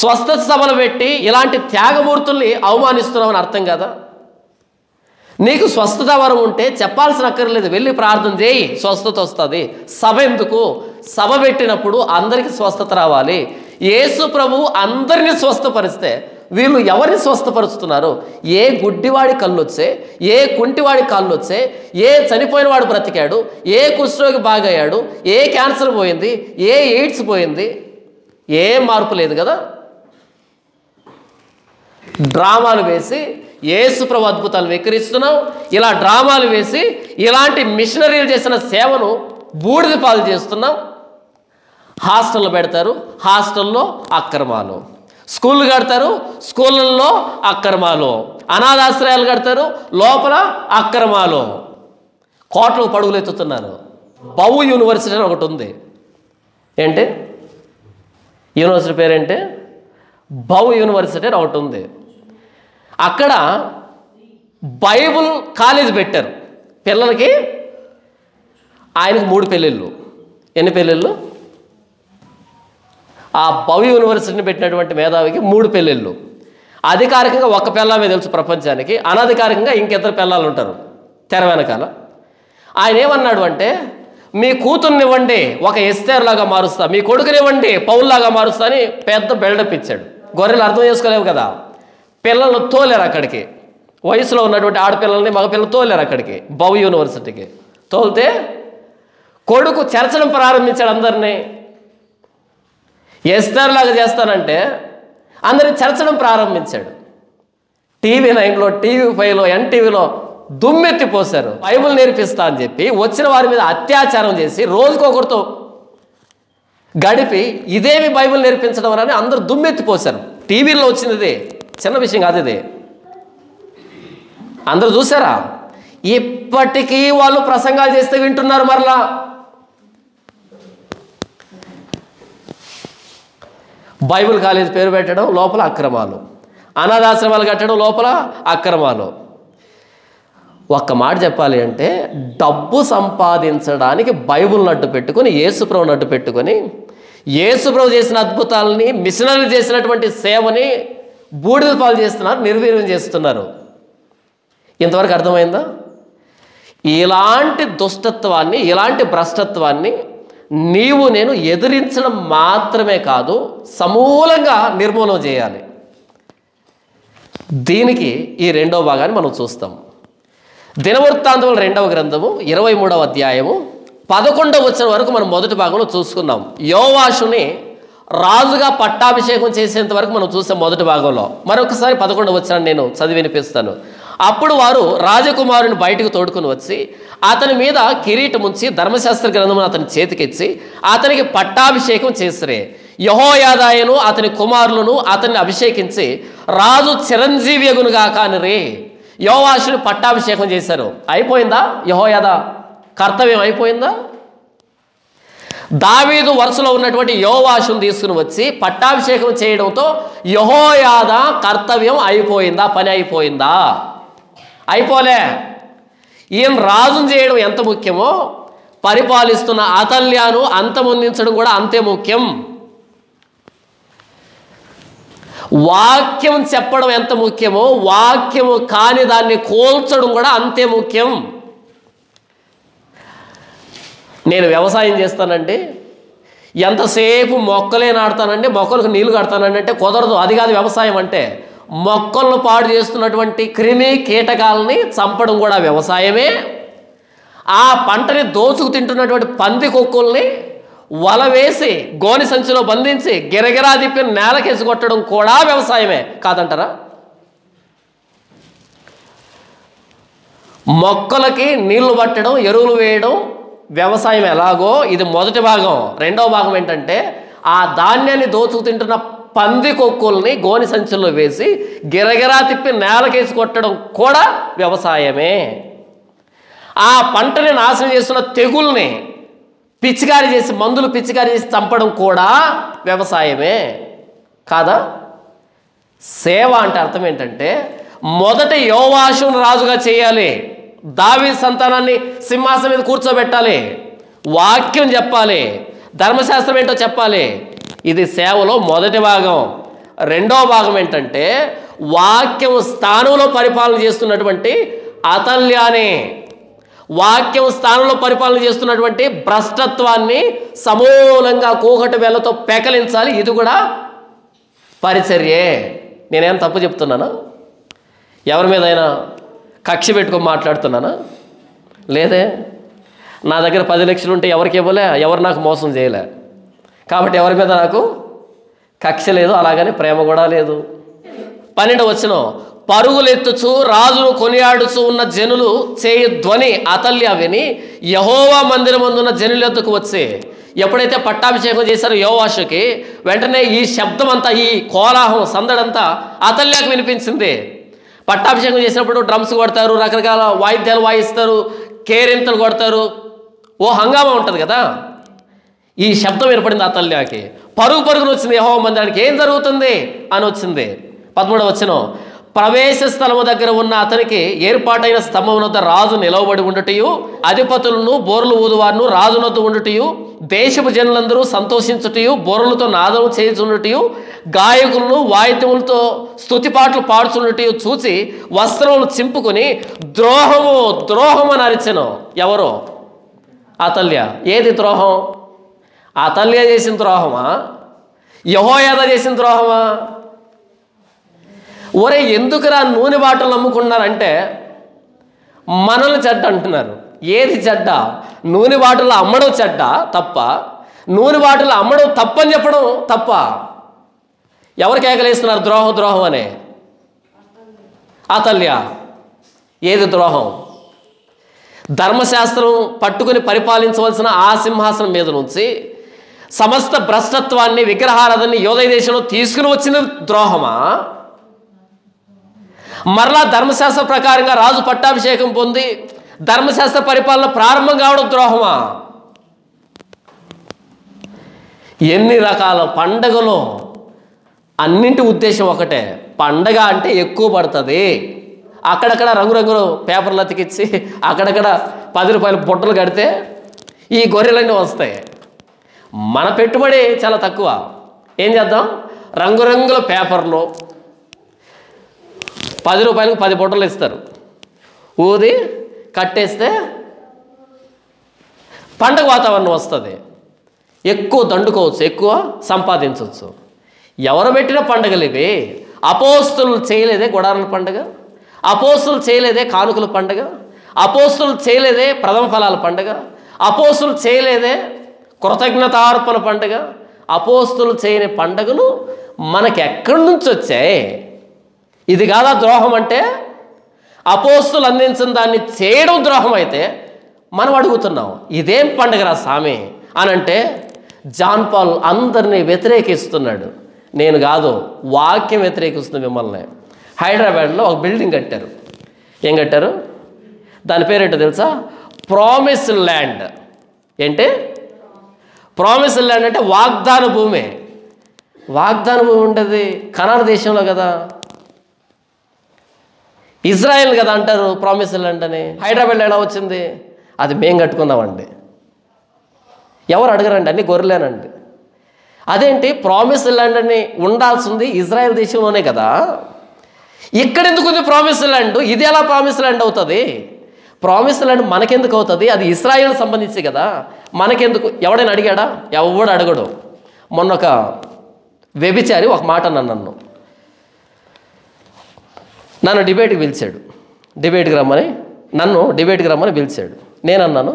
స్వస్థత సభలు పెట్టి ఇలాంటి త్యాగమూర్తుల్ని అవమానిస్తున్నామని అర్థం కదా. నీకు స్వస్థత వరం ఉంటే చెప్పాల్సిన అక్కర్లేదు, వెళ్ళి ప్రార్థన చేయి, స్వస్థత వస్తుంది. సభ ఎందుకు? సభ పెట్టినప్పుడు అందరికీ స్వస్థత రావాలి. యేసు ప్రభువు అందరినీ స్వస్థపరిస్తే వీళ్ళు ఎవరిని స్వస్థపరుస్తున్నారు? ఏ గుడ్డివాడి కళ్ళు వచ్చే, ఏ కుంటివాడి కాళ్ళు వచ్చే, ఏ చనిపోయిన వాడు బ్రతికాడు, ఏ కుష్ఠరోగి బాగయ్యాడు, ఏ క్యాన్సర్ పోయింది, ఏ ఎయిడ్స్ పోయింది? ఏం మార్పు లేదు కదా. డ్రామాలు వేసి యేసు ప్రభు అద్భుతాలు వెక్కిరిస్తున్నాం. ఇలా డ్రామాలు వేసి ఇలాంటి మిషనరీలు చేసిన సేవను బూడిద పాలు చేస్తున్నాం. హాస్టల్లో పెడతారు, హాస్టల్లో అక్రమాలు. స్కూళ్ళు కడతారు, స్కూళ్ళల్లో అక్రమాలు. అనాథాశ్రయాలు కడతారు, లోపల అక్రమాలు. కోట్లకు పడుగులు ఎత్తుతున్నారు. బౌ యూనివర్సిటీ అని ఒకటి ఉంది. ఏంటి యూనివర్సిటీ పేరేంటి? బౌ యూనివర్సిటీ అని ఒకటి ఉంది. అక్కడ బైబుల్ కాలేజ్ పెట్టారు పిల్లలకి. ఆయనకు 3 పెళ్ళిళ్ళు. ఎన్ని పెళ్ళిళ్ళు? ఆ బౌ యూనివర్సిటీని పెట్టినటువంటి మేధావికి 3 పెళ్ళిళ్ళు. అధికారికంగా ఒక పిల్లమే తెలుసు ప్రపంచానికి, అనధికారికంగా ఇంకిద్దరు పిల్లలు ఉంటారు తెర వెనకాల. ఆయన ఏమన్నాడు అంటే, మీ కూతుర్నివ్వండి ఒక ఎస్తేర్లాగా మారుస్తా, మీ కొడుకునివ్వండి పౌల్లాగా మారుస్తా అని పెద్ద బిల్డప్ ఇచ్చాడు. గొర్రెలు అర్థం చేసుకోలేవు కదా. పిల్లలను తోలేరు అక్కడికి, వయసులో ఉన్నటువంటి ఆడపిల్లల్ని మగపిల్లలు తోలేరు అక్కడికి బౌ యూనివర్సిటీకి. తోలితే కొడుకు చెరచడం ప్రారంభించాడు అందరినీ. ఎస్తేర్లాగా చేస్తానంటే అందరిని చెరచడం ప్రారంభించాడు. TV9లో, TV5లో, NTVలో దుమ్మెత్తిపోశారు. బైబిల్ నేర్పిస్తా అని చెప్పి వచ్చిన వారి మీద అత్యాచారం చేసి రోజుకొకరితో గడిపి ఇదేమి బైబిల్ నేర్పించడం అని అందరూ దుమ్మెత్తిపోశారు. టీవీలో వచ్చింది ఇది, చిన్న విషయం కాదు ఇది. అందరూ చూసారా? ఇప్పటికీ వాళ్ళు ప్రసంగాలు చేస్తే వింటున్నారు. మరలా బైబిల్ కాలేజ్ పేరు పెట్టడం, లోపల అక్రమాలు. అనాథాశ్రమాలు కట్టడం, లోపల అక్రమాలు. ఒక్క మాట చెప్పాలి అంటే, డబ్బు సంపాదించడానికి బైబిల్ని అడ్డు పెట్టుకొని, యేసుప్రభుని అడ్డు పెట్టుకొని, యేసుప్రభు చేసిన అద్భుతాలని, మిషనరీలు చేసినటువంటి సేవని బూడిద పాలు చేస్తున్నారు, నిర్వీర్యం చేస్తున్నారు. ఇంతవరకు అర్థమైందా? ఇలాంటి దుష్టత్వాన్ని, ఇలాంటి భ్రష్టత్వాన్ని నీవు నేను ఎదిరించడం మాత్రమే కాదు, సమూలంగా నిర్మూలన చేయాలి. దీనికి ఈ 2వ భాగాన్ని మనం చూస్తాం. దినవృత్తాంతముల 2వ గ్రంథము 23వ అధ్యాయము 11వ వచనం వరకు మనం మొదటి భాగంలో చూసుకున్నాం. యోవాషుని రాజుగా పట్టాభిషేకం చేసేంత వరకు మనం చూసాం మొదటి భాగంలో. మరొకసారి 11వ వచనాన్ని నేను చదివి వినిపిస్తాను. అప్పుడు వారు రాజకుమారుని బయటకు తోడుకుని వచ్చి అతని మీద కిరీటం ఉంచి ధర్మశాస్త్ర గ్రంథమును అతని చేతికిచ్చి అతనికి పట్టాభిషేకం చేసిరే. యెహోయాదాయను అతని కుమారులను అతన్ని అభిషేకించి రాజు చిరంజీవియగునుగా కానిరే. యోవాషుని పట్టాభిషేకం చేశారు. అయిపోయిందా? యెహోయాదా కర్తవ్యం అయిపోయిందా? దావీదు వరుసలో ఉన్నటువంటి యోవాషును తీసుకుని వచ్చి పట్టాభిషేకం చేయడంతో యెహోయాదా కర్తవ్యం అయిపోయిందా? పని అయిపోయిందా? అయిపోలే. ఈయన రాజును చేయడం ఎంత ముఖ్యమో పరిపాలిస్తున్న అతల్యాను అంతమొందించడం కూడా అంతే ముఖ్యం. వాక్యం చెప్పడం ఎంత ముఖ్యమో వాక్యము కాని దాన్ని కోల్చడం కూడా అంతే ముఖ్యం. నేను వ్యవసాయం చేస్తానండి, ఎంతసేపు మొక్కలే నాడతానండి, మొక్కలకు నీళ్లు కడతానండి అంటే కుదరదు. అది కాదు వ్యవసాయం అంటే. మొక్కలను పాడు చేస్తున్నటువంటి క్రిమి కీటకాలని చంపడం కూడా వ్యవసాయమే. ఆ పంటని దోచుకు తింటున్నటువంటి పంది కొక్కుల్ని వల వేసి గోని సంచిలో బంధించి గిరగిరా తిప్పి నేలకేసి కొట్టడం కూడా వ్యవసాయమే కాదంటారా? మొక్కలకి నీళ్లు పట్టడం, ఎరువులు వేయడం వ్యవసాయం ఎలాగో ఇది మొదటి భాగం. రెండవ భాగం ఏంటంటే ఆ ధాన్యాన్ని దోచుకు తింటున్న పంది కొక్కుల్ని గోని సంచుల్లో వేసి గిరగిరా తిప్పి నేలకేసి కొట్టడం కూడా వ్యవసాయమే. ఆ పంటని నాశనం చేస్తున్న తెగుల్ని పిచికారి చేసి మందులు పిచికారి చేసి చంపడం కూడా వ్యవసాయమే కాదా? సేవ అంటే అర్థం ఏంటంటే మొదట యోవాషును రాజుగా చేయాలి, దావీదు సంతానాన్ని సింహాసనం మీద కూర్చోబెట్టాలి, వాక్యం చెప్పాలి, ధర్మశాస్త్రం ఏంటో చెప్పాలి. ఇది సేవలో మొదటి భాగం. రెండవ భాగం ఏంటంటే వాక్యం స్థానంలో పరిపాలన చేస్తున్నటువంటి అతల్యాన్ని, వాక్యం స్థానంలో పరిపాలన చేస్తున్నటువంటి భ్రష్టత్వాన్ని సమూలంగా కూకటి వేళ్లతో పెకలించాలి. ఇది కూడా పరిచర్యే. నేనేం తప్పు చెప్తున్నానా? ఎవరి మీదైనా కక్ష పెట్టుకొని మాట్లాడుతున్నానా? లేదే. నా దగ్గర 10 లక్షలు ఉంటే ఎవరికి ఇవ్వలే, ఎవరు నాకు మోసం చేయలే, కాబట్టి ఎవరి మీద నాకు కక్ష లేదు, అలాగని ప్రేమ కూడా లేదు. 12వ వచనం, పరుగులెత్తుచు రాజును కొనియాడుచు ఉన్న జనులు చేయి ధ్వని అతల్య విని యెహోవా మందిరమందున్న జనుల యొద్దకు వచ్చి, ఎప్పుడైతే పట్టాభిషేకం చేశారో యోవాషుకి, వెంటనే ఈ శబ్దం అంతా, ఈ కోలాహం సందడంతా అతల్యాకు వినిపించింది. పట్టాభిషేకం చేసినప్పుడు డ్రమ్స్ కొడతారు, రకరకాల వాయిద్యాలు వాయిస్తారు, కేరింతలు కొడతారు, ఓ హంగామా ఉంటుంది కదా. ఈ శబ్దం వినపడింది అతల్యాకి. పరుగు పరుగును వచ్చింది యెహోవా మందిరానికి. ఏం జరుగుతుంది అని వచ్చింది. 13వ వచనం, ప్రవేశ స్థలము దగ్గర ఉన్న అతనికి ఏర్పాటైన స్తంభం వద్ద రాజు నిలవబడి ఉండుటయు, అధిపతులను బోర్లు ఊదువారును రాజునొద్ద ఉండుటయు, దేశపు జనులందరూ సంతోషించుటయు, బోర్లతో నాదం చేయుచుండుటయు, గాయకులను వాయిద్యములతో స్తుతిపాటలు పాడుచుండుటయు చూచి వస్త్రములు చింపుకొని ద్రోహము ద్రోహం అని అరిచెను. ఎవరు? అతల్య. ఏది ద్రోహం? అతల్య చేసిన ద్రోహమా? యెహోయాదా చేసిన ద్రోహమా? ఒరే ఎందుకురా నూనె బాటలు నమ్ముకున్నారంటే మనల్ని చెడ్డ అంటున్నారు. ఏది చెడ్డ? నూనె బాటలు అమ్మడం చెడ్డ తప్ప, నూనె బాటలు అమ్మడం తప్పని చెప్పడం తప్ప. ఎవరు కేకలేస్తున్నారు ద్రోహం ద్రోహం అనే? అతల్య. ఏది ద్రోహం? ధర్మశాస్త్రం పట్టుకుని పరిపాలించవలసిన ఆ సింహాసనం మీద నుంచి సమస్త భ్రష్టత్వాన్ని, విగ్రహారాధనని యోదయ దేశంలో తీసుకుని వచ్చిన ద్రోహమా? మరలా ధర్మశాస్త్ర ప్రకారంగా రాజు పట్టాభిషేకం పొంది ధర్మశాస్త్ర పరిపాలన ప్రారంభం కావడం ద్రోహమా? ఎన్ని రకాల పండగలు, అన్నింటి ఉద్దేశం ఒకటే, పండగ అంటే ఎక్కువ పడుతుంది. అక్కడక్కడ రంగురంగులు పేపర్లు అతికిచ్చి అక్కడక్కడ 10 రూపాయల బుట్టలు కడితే ఈ గొర్రెలన్నీ వస్తాయి. మన పెట్టుబడి చాలా తక్కువ. ఏం చేద్దాం? రంగురంగుల పేపర్లు 10 రూపాయలకు 10 బుట్టలు ఇస్తారు, ఊది కట్టేస్తే పండగ వాతావరణం వస్తుంది. ఎక్కువ దండుకోవచ్చు, ఎక్కువ సంపాదించవచ్చు. ఎవరు పెట్టిన పండుగలు ఇవి? అపోస్తులు చేయలేదే గుడారాల పండుగ, అపోస్తులు చేయలేదే కానుకల పండుగ, అపోస్తులు చేయలేదే ప్రథమ ఫలాల పండుగ, అపోస్తులు చేయలేదే కృతజ్ఞతార్పణ పండుగ. అపోస్తులు చేయని పండుగలు మనకి ఎక్కడి నుంచి వచ్చాయి? ఇది కాదా ద్రోహం అంటే? అపోస్తులు అందించిన దాన్ని చేయడం ద్రోహం అయితే మనం అడుగుతున్నాం ఇదేం పండుగరా స్వామి అని అంటే జాన్ పాల్ అందరినీ వ్యతిరేకిస్తున్నాడు. నేను కాదు, వాక్యం వ్యతిరేకిస్తుంది మిమ్మల్ని. హైదరాబాద్లో ఒక బిల్డింగ్ కట్టారు. ఏం కట్టారు? దాని పేరేంటో తెలుసా? Promise land. ఏంటి ప్రామిస్ ల్యాండ్ అంటే? వాగ్దాన భూమి. వాగ్దాన భూమి ఉండేది కనాన్ దేశంలో కదా, ఇజ్రాయెల్ కదా అంటారు ప్రామిస్ ల్యాండ్ అని. హైదరాబాద్లో ఎలా వచ్చింది? అది మేం కట్టుకున్నామండి. ఎవరు అడగరండి, అన్ని గొర్రెలేనండి. అదేంటి ప్రామిస్ ల్యాండ్ అని ఉండాల్సింది ఇజ్రాయెల్ దేశంలోనే కదా, ఇక్కడెందుకు ఉంది ప్రామిస్ ల్యాండ్? ఇది ఎలా ప్రామిస్ ల్యాండ్ అవుతుంది? ప్రామిస్ ల్యాండ్ మనకెందుకు అవుతుంది? అది ఇజ్రాయెల్ సంబంధించి కదా, మనకెందుకు? ఎవడైనా అడిగాడా? ఎవడు అడగడు. మొన్న ఒక వ్యభిచారి ఒక మాట అన్నాను, నన్ను నన్ను డిబేట్కి పిలిచాడు. నన్ను డిబేట్కి రమ్మని పిలిచాడు. నేనన్నాను,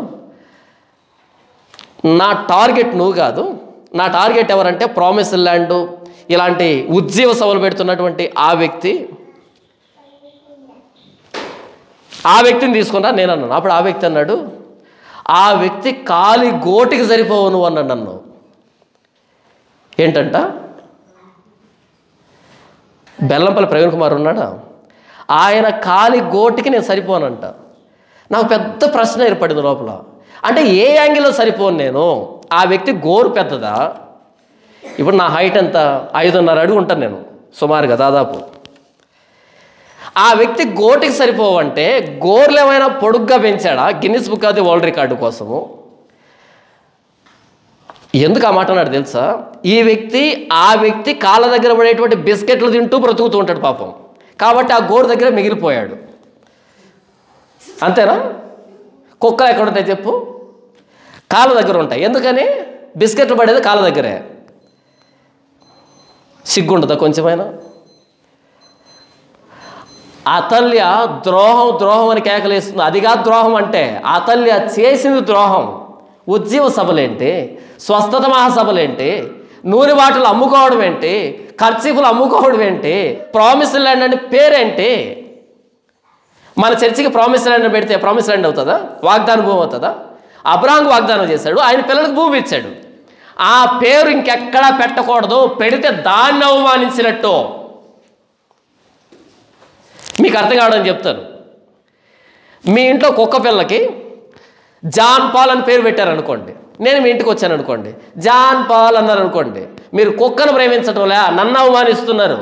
నా టార్గెట్ నువ్వు కాదు, నా టార్గెట్ ఎవరంటే ప్రామిస్ ల్యాండ్ ఇలాంటి ఉజ్జీవ సభలు పెడుతున్నటువంటి ఆ వ్యక్తిని తీసుకున్నా నేను అన్నాను. అప్పుడు ఆ వ్యక్తి అన్నాడు, ఆ వ్యక్తి కాలి గోటికి సరిపోవు నువ్వు అన్నాడు నన్ను. ఏంటంట, బెల్లంపల్లి ప్రవీణ్ కుమార్ ఉన్నాడా, ఆయన కాలి గోటికి నేను సరిపోనంట. నాకు పెద్ద ప్రశ్న ఏర్పడింది లోపల. అంటే ఏ యాంగిల్లో సరిపోను నేను? ఆ వ్యక్తి గోరు పెద్దదా? ఇప్పుడు నా హైట్ ఎంత, 5.5 అడుగు ఉంటాను నేను సుమారుగా దాదాపు. ఆ వ్యక్తి గోటికి సరిపోవంటే గోర్లు ఏమైనా పొడుగ్గా పెంచాడా Guinness book of the world record కోసము? ఎందుకు ఆ మాట అన్నాడు తెలుసా? ఆ వ్యక్తి కాళ్ళ దగ్గర పడేటువంటి బిస్కెట్లు తింటూ బ్రతుకుతూ ఉంటాడు పాపం. కాబట్టి ఆ గోరు దగ్గర మిగిలిపోయాడు. అంతేనా? కుక్కలు ఎక్కడ ఉంటాయి చెప్పు? కాళ్ళ దగ్గర ఉంటాయి. ఎందుకని? బిస్కెట్లు పడేది కాళ్ళ దగ్గరే. సిగ్గుంటుందా కొంచెమైనా? అతల్య ద్రోహం అని కేకలేస్తుంది. అదిగా ద్రోహం అంటే. అతల్య చేసింది ద్రోహం. ఉజ్జీవ సభలేంటి, స్వస్థత మహాసభలేంటి, నూనె బాటలు అమ్ముకోవడం ఏంటి, ఖర్చీఫులు అమ్ముకోవడం ఏంటి, ప్రామిస్ ల్యాండ్ అని పేరేంటి? మన చర్చికి ప్రామిస్ ల్యాండ్ పెడితే ప్రామిస్ ల్యాండ్ అవుతుందా? వాగ్దాన భూమి అవుతుందా? అబ్రహాంకు వాగ్దానం చేశాడు, ఆయన పిల్లలకు భూమి ఇచ్చాడు. ఆ పేరు ఇంకెక్కడా పెట్టకూడదు. పెడితే దాన్ని అవమానించినట్టు. మీకు అర్థం కావడం చెప్తాను. మీ ఇంట్లో కుక్క పిల్లకి జాన్ పాల్ అని పేరు పెట్టారనుకోండి, నేను మీ ఇంటికి వచ్చాను అనుకోండి, జాన్ పాల్ అన్నారు అనుకోండి, మీరు కుక్కను ప్రేమించడంలే, నన్ను అవమానిస్తున్నారు.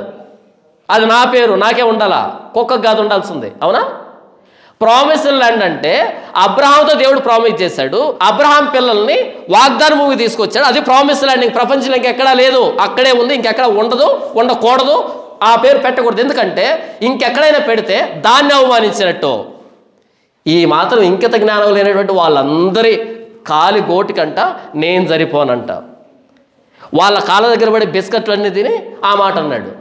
అది నా పేరు, నాకే ఉండాలా, కుక్కకు కాదు ఉండాల్సింది. అవునా? ప్రామిస్ ల్యాండ్ అంటే అబ్రహాంతో దేవుడు ప్రామిస్ చేశాడు, అబ్రహాం పిల్లల్ని వాగ్దాన భూమికి తీసుకొచ్చాడు. అది ప్రామిస్ ల్యాండ్. ఇంక ప్రపంచంలో ఇంకెక్కడా లేదు, అక్కడే ఉంది, ఇంకెక్కడ ఉండదు, ఉండకూడదు. ఆ పేరు పెట్టకూడదు. ఎందుకంటే ఇంకెక్కడైనా పెడితే దాన్ని అవమానించినట్టు. ఈ మాత్రం ఇంకిత జ్ఞానం లేనటువంటి వాళ్ళందరి కాలి గోటికంట నేను సరిపోనంట. వాళ్ళ కాళ్ళ దగ్గర పడే బిస్కెట్లు అన్నీ తిని ఆ మాట అన్నాడు.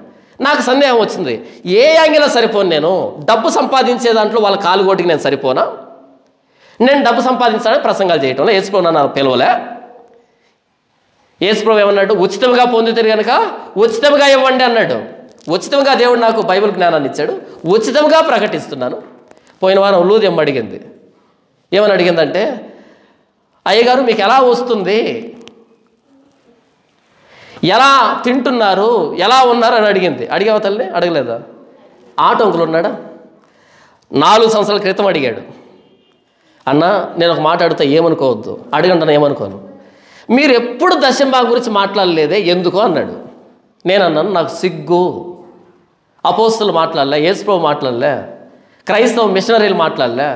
నాకు సందేహం వచ్చింది, ఏ యాంగిల్లో సరిపోను నేను? డబ్బు సంపాదించే దాంట్లో వాళ్ళ కాలు గోటికి నేను సరిపోనా? నేను డబ్బు సంపాదించాలని ప్రసంగాలు చేయటంలో యేసుప్రభు నన్ను పిలవలే. యేసుప్రభు ఏమన్నాడు? ఉచితంగా పొందుతారు కనుక ఉచితంగా ఇవ్వండి అన్నాడు. ఉచితంగా దేవుడు నాకు బైబిల్ జ్ఞానాన్ని ఇచ్చాడు, ఉచితంగా ప్రకటిస్తున్నాను. పోయిన వారం లూదెమ్మ అడిగింది. ఏమని అడిగిందంటే, అయ్యగారు మీకు ఎలా వస్తుంది, ఎలా తింటున్నారు, ఎలా ఉన్నారు అని అడిగింది. అడిగావా తల్లి? అడగలేదా? ఆటంకులు ఉన్నాడా? 4 సంవత్సరాల క్రితం అడిగాడు. అన్న నేను ఒక మాట అడుగుతా, ఏమనుకోవద్దు, అడగండి ఏమనుకోను. మీరు ఎప్పుడు దశంభాగం గురించి మాట్లాడలేదే, ఎందుకు అన్నాడు. నేను అన్నాను, నాకు సిగ్గు. అపోస్తులు మాట్లాడలే, యేసుప్రభు మాట్లాడలే, క్రైస్తవ మిషనరీలు మాట్లాడలే,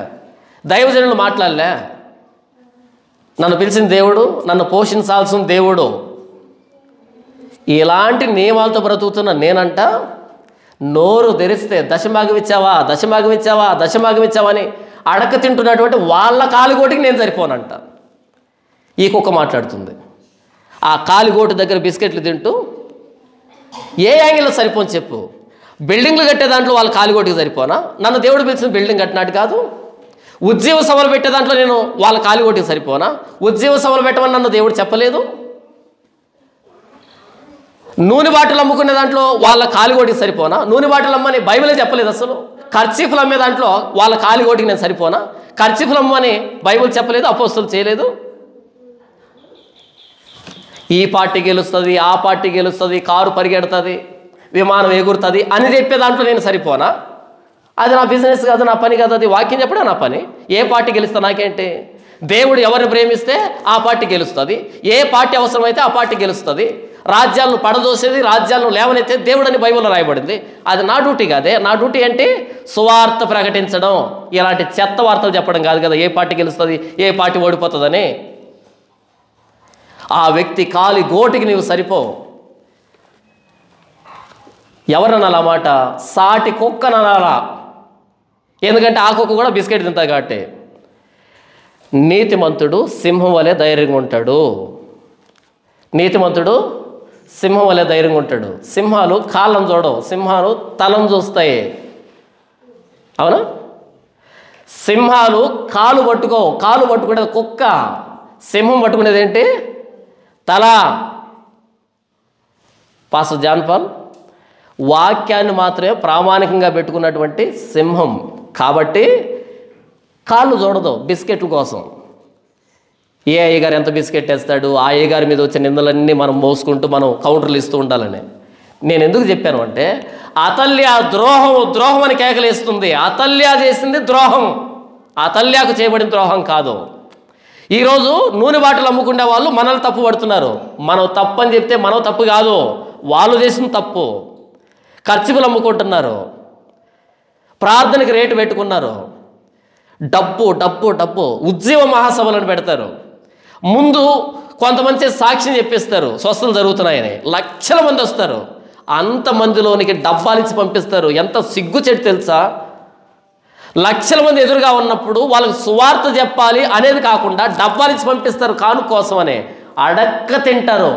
దైవజనులు మాట్లాడలే. నన్ను పిలిచిన దేవుడు, నన్ను పోషించాల్సిన దేవుడు. ఇలాంటి నియమాలతో బ్రతుకుతున్న నేనంట నోరు తెరిస్తే దశమాగం ఇచ్చావా అని అడక తింటున్నటువంటి వాళ్ళ కాలిగోటికి నేను సరిపోనంట. ఈ కుక్క మాట్లాడుతుంది. ఆ కాలిగోటు దగ్గర బిస్కెట్లు తింటూ ఏ యాంగిల్లో సరిపోని చెప్పు? బిల్డింగ్లు కట్టే దాంట్లో వాళ్ళ కాలిగోటికి సరిపోనా? నన్ను దేవుడు పిలిచిన బిల్డింగ్ కట్టినట్టు కాదు. ఉజ్జీవ సభలు పెట్టే దాంట్లో నేను వాళ్ళ కాలిగోటికి సరిపోనా? ఉజ్జీవ సభలు పెట్టమని నన్ను దేవుడు చెప్పలేదు. నూనె బాటలు అమ్ముకునే దాంట్లో వాళ్ళ కాలిగోటికి సరిపోనా? నూనె బాటలు అమ్మని బైబిలే చెప్పలేదు అసలు. ఖర్చీఫులు అమ్మే దాంట్లో వాళ్ళ కాలిగోటికి నేను సరిపోనా? ఖర్చీఫులు అమ్మని బైబిల్ చెప్పలేదు, అపోస్తులు చేయలేదు. ఈ పార్టీ గెలుస్తుంది, ఆ పార్టీ గెలుస్తుంది, కారు పరిగెడుతుంది, విమానం ఎగురుతుంది అని చెప్పే దాంట్లో నేను సరిపోనా? అది నా బిజినెస్ కాదు, నా పని కాదు. అది వాక్యం చెప్పడం నా పని. ఏ పార్టీ గెలుస్తా నాకేంటి? దేవుడు ఎవరిని ప్రేమిస్తే ఆ పార్టీ గెలుస్తుంది, ఏ పార్టీ అవసరమైతే ఆ పార్టీ గెలుస్తుంది. రాజ్యాలను పడదోసేది, రాజ్యాలను లేవనెత్తే దేవుడు అని బైబిల్లో రాయబడింది. అది నా డ్యూటీ కాదే. నా డ్యూటీ ఏంటి? సువార్త ప్రకటించడం. ఇలాంటి చెత్త వార్తలు చెప్పడం కాదు కదా ఏ పార్టీ గెలుస్తుంది, ఏ పార్టీ ఓడిపోతుందని. ఆ వ్యక్తి కాలి గోటికి నీవు సరిపోవు. ఎవరనాలా మాట? సాటి కుక్కననాలా. ఎందుకంటే ఆ కుక్క కూడా బిస్కెట్ తింటుంది కాబట్టి. నీతిమంతుడు సింహం వలె ధైర్యంగా ఉంటాడు. నీతిమంతుడు సింహం వలె ధైర్యంగా ఉంటాడు. సింహాలు కాళ్ళను చూడవు, సింహాలు తలను చూస్తాయి. అవునా? సింహాలు కాలు పట్టుకునేది కుక్క, సింహం పట్టుకునేది ఏంటి? తల. పాస్టర్ జాన్ పాల్ వాక్యాన్ని మాత్రమే ప్రామాణికంగా పెట్టుకున్నటువంటి సింహం కాబట్టి కాళ్ళు చూడదు బిస్కెట్ల కోసం. ఏ అయ్యగారు ఎంత బిస్కెట్ వేస్తాడు, ఆ అయ్యగారి మీద వచ్చే నిందలన్నీ మనం మోసుకుంటూ మనం కౌంటర్లు ఇస్తూ ఉండాలని. నేను ఎందుకు చెప్పాను అంటే, అతల్య ద్రోహం అని కేకలేస్తుంది. అతల్య చేసింది ద్రోహం, అతల్యకు చేయబడిన ద్రోహం కాదు. ఈరోజు నూనె బాటలు అమ్ముకునే వాళ్ళు మనల్ని తప్పు పడుతున్నారు. మనం తప్పు అని చెప్తే మనం తప్పు కాదు, వాళ్ళు చేసిన తప్పు. ఖర్చులు అమ్ముకుంటున్నారు, ప్రార్థనకి రేటు పెట్టుకున్నారు, డబ్బు డబ్బు డబ్బు. ఉజ్జీవ మహాసభలను పెడతారు, ముందు కొంతమంది సాక్ష్యం చెప్పిస్తారు స్వస్థలు జరుగుతున్నాయని, లక్షల మంది వస్తారు, అంతమందిలోనికి డబ్బాలిచ్చి పంపిస్తారు. ఎంత సిగ్గు చెట్టు తెలుసా? లక్షల మంది ఎదురుగా ఉన్నప్పుడు వాళ్ళకి సువార్త చెప్పాలి అనేది కాకుండా డబ్బాలిచ్చి పంపిస్తారు కాను కోసమని, అడక్క తింటారు.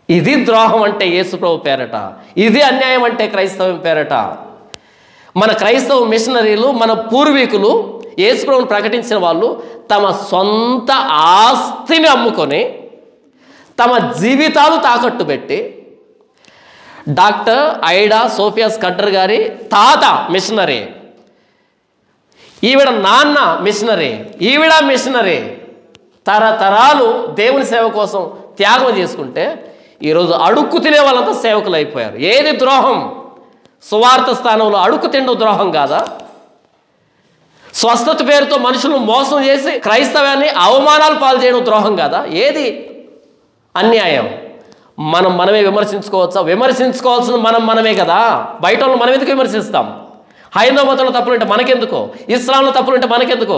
ఇది ద్రోహం అంటే యేసుప్రభు పేరట, ఇది అన్యాయం అంటే క్రైస్తవం పేరట. మన క్రైస్తవ మిషనరీలు, మన పూర్వీకులు, యేసుప్రభుని ప్రకటించిన వాళ్ళు తమ సొంత ఆస్తిని అమ్ముకొని తమ జీవితాలు తాకట్టు పెట్టి, డాక్టర్ ఐడా సోఫియా స్కడ్డర్ గారి తాత మిషనరీ, ఈవిడ నాన్న మిషనరీ, ఈవిడ మిషనరీ, తరతరాలు దేవుని సేవ కోసం త్యాగం చేసుకుంటే ఈరోజు అడుక్కు తినే వాళ్ళంతా సేవకులు అయిపోయారు. ఏది ద్రోహం? సువార్త స్థానంలో అడుక్కు తినడం ద్రోహం కాదా? స్వస్థత పేరుతో మనుషులను మోసం చేసి క్రైస్తవాన్ని అవమానాలు పాలు చేయడం ద్రోహం కాదా? ఏది అన్యాయం? మనమే విమర్శించుకోవచ్చా? విమర్శించుకోవాల్సింది మనమే కదా. బయట వాళ్ళు మనం ఎందుకు విమర్శిస్తాం? హైందవ మతంలో తప్పులుంటే మనకెందుకో, ఇస్లాంలో తప్పులుంటే మనకెందుకో?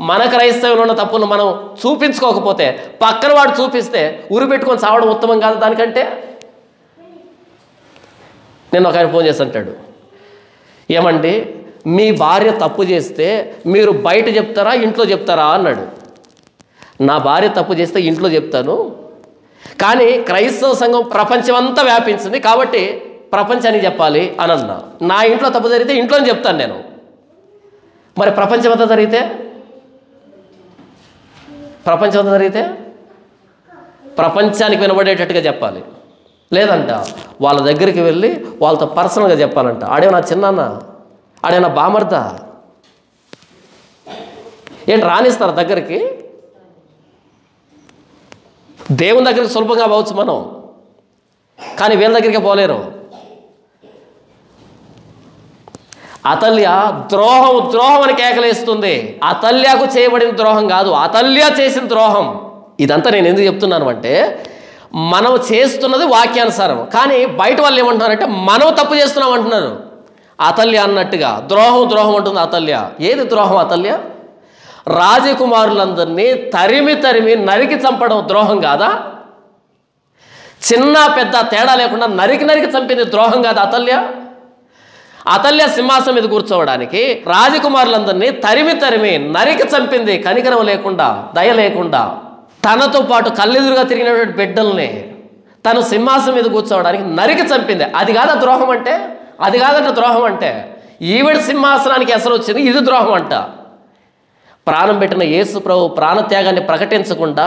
మన క్రైస్తవులు ఉన్న తప్పులు మనం చూపించుకోకపోతే పక్కన వాడు చూపిస్తే ఉరి పెట్టుకొని చావడం ఉత్తమం కాదు దానికంటే? నేను ఒక ఆయన ఫోన్ చేసి అంటాడు, ఏమండి మీ భార్య తప్పు చేస్తే మీరు బయట చెప్తారా ఇంట్లో చెప్తారా అన్నాడు. నా భార్య తప్పు చేస్తే ఇంట్లో చెప్తాను, కానీ క్రైస్తవ సంఘం ప్రపంచమంతా వ్యాపించింది కాబట్టి ప్రపంచానికి చెప్పాలి అని అన్నా. నా ఇంట్లో తప్పు జరిగితే ఇంట్లోనే చెప్తాను నేను. మరి ప్రపంచమంతా జరిగితే ప్రపంచానికి వినబడేటట్టుగా చెప్పాలి. లేదంట వాళ్ళ దగ్గరికి వెళ్ళి వాళ్ళతో పర్సనల్గా చెప్పాలంట. ఆడేమో నా చిన్నాన్న, ఆడేమో నా బామర్ద, ఏంటి రానిస్తారు దగ్గరికి? దేవుని దగ్గరికి సులభంగా పోవచ్చు మనం, కానీ వీళ్ళ దగ్గరికి పోలేరు. అతల్య ద్రోహం అని కేకలేస్తుంది. అతల్యకు చేయబడిన ద్రోహం కాదు, అతల్య చేసిన ద్రోహం. ఇదంతా నేను ఎందుకు చెప్తున్నాను అంటే, మనం చేస్తున్నది వాక్యానుసారం, కానీ బయట వాళ్ళు ఏమంటున్నారంటే మనం తప్పు చేస్తున్నాం అంటున్నారు. అతల్య అన్నట్టుగా ద్రోహం అంటుంది అతల్య. ఏది ద్రోహం? అతల్య రాజకుమారులందరినీ తరిమి నరికి చంపడం ద్రోహం కాదా? చిన్న పెద్ద తేడా లేకుండా నరికి చంపింది ద్రోహం కాదా అతల్య? అతల్య సింహాసనం మీద కూర్చోవడానికి రాజకుమారులందరినీ తరిమి నరికి చంపింది, కనికరం లేకుండా, దయ లేకుండా. తనతో పాటు కళ్ళెదురుగా తిరిగినటువంటి బిడ్డల్ని తను సింహాసనం మీద కూర్చోవడానికి నరికి చంపింది. అది కాదా ద్రోహం అంటే? అది కాదంట ద్రోహం అంటే. ఈవిడ సింహాసనానికి ఎసరు వచ్చింది, ఇది ద్రోహం అంట. ప్రాణం పెట్టిన యేసు ప్రభు ప్రాణత్యాగాన్ని ప్రకటించకుండా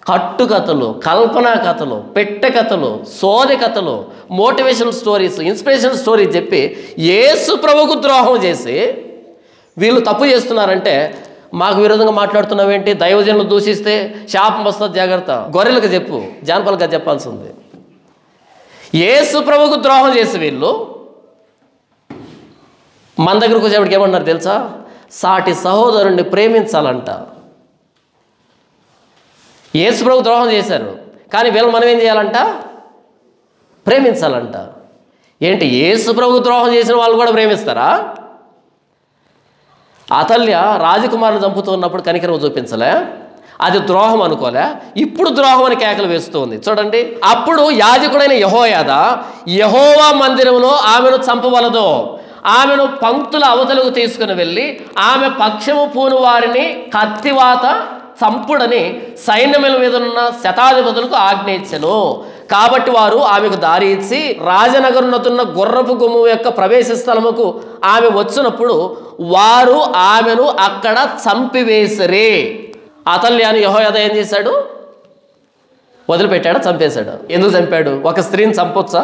కట్టుకథలు, కల్పనా కథలు, పెట్టె కథలు, సోది కథలు, మోటివేషన్ స్టోరీస్, ఇన్స్పిరేషన్ స్టోరీస్ చెప్పి యేసు ప్రభుకు ద్రోహం చేసి వీళ్ళు తప్పు చేస్తున్నారంటే, మాకు విరోధంగా మాట్లాడుతున్నావేంటి? దైవజనులు దూషిస్తే శాపం వస్తుంది, జాగ్రత్త. గొర్రెలకు చెప్పు, జానపల్గా చెప్పాల్సి ఉంది. యేసు ప్రభుకు ద్రోహం చేసి వీళ్ళు మన దగ్గరకు వచ్చేప్పటికి ఏమన్నారు తెలుసా? సాటి సహోదరుణ్ణి ప్రేమించాలంట. యేసు ప్రభు ద్రోహం చేశారు, కానీ వీళ్ళు మనం ఏం చేయాలంట? ప్రేమించాలంట. ఏంటి, యేసు ప్రభు ద్రోహం చేసిన వాళ్ళు కూడా ప్రేమిస్తారా? అతల్య రాజకుమారుని చంపుతున్నప్పుడు కనికరం చూపించలే, అది ద్రోహం అనుకోలే, ఇప్పుడు ద్రోహం అని కేకలు వేస్తుంది. చూడండి, అప్పుడు యాజకుడైన యెహోయాదా యెహోవా మందిరంలో ఆమెను చంపవలదు, ఆమెను పంక్తుల అవతలకు తీసుకుని వెళ్ళి ఆమె పక్షము పూను వారిని కత్తివాత చంపుడని సైన్యముల మీద ఉన్న శతాధిపతులకు ఆజ్ఞ ఇచ్చెను. కాబట్టి వారు ఆమెకు దారి ఇచ్చి రాజనగరునతున్న గుర్రపు గుమ్ము యొక్క ప్రవేశ స్థలముకు ఆమె వచ్చినప్పుడు వారు ఆమెను అక్కడ చంపివేసిరి. అతల్యాను యెహోయాదా ఏం చేశాడు? వదిలిపెట్టాడు, చంపేశాడు. ఎందుకు చంపాడు? ఒక స్త్రీని చంపొచ్చా?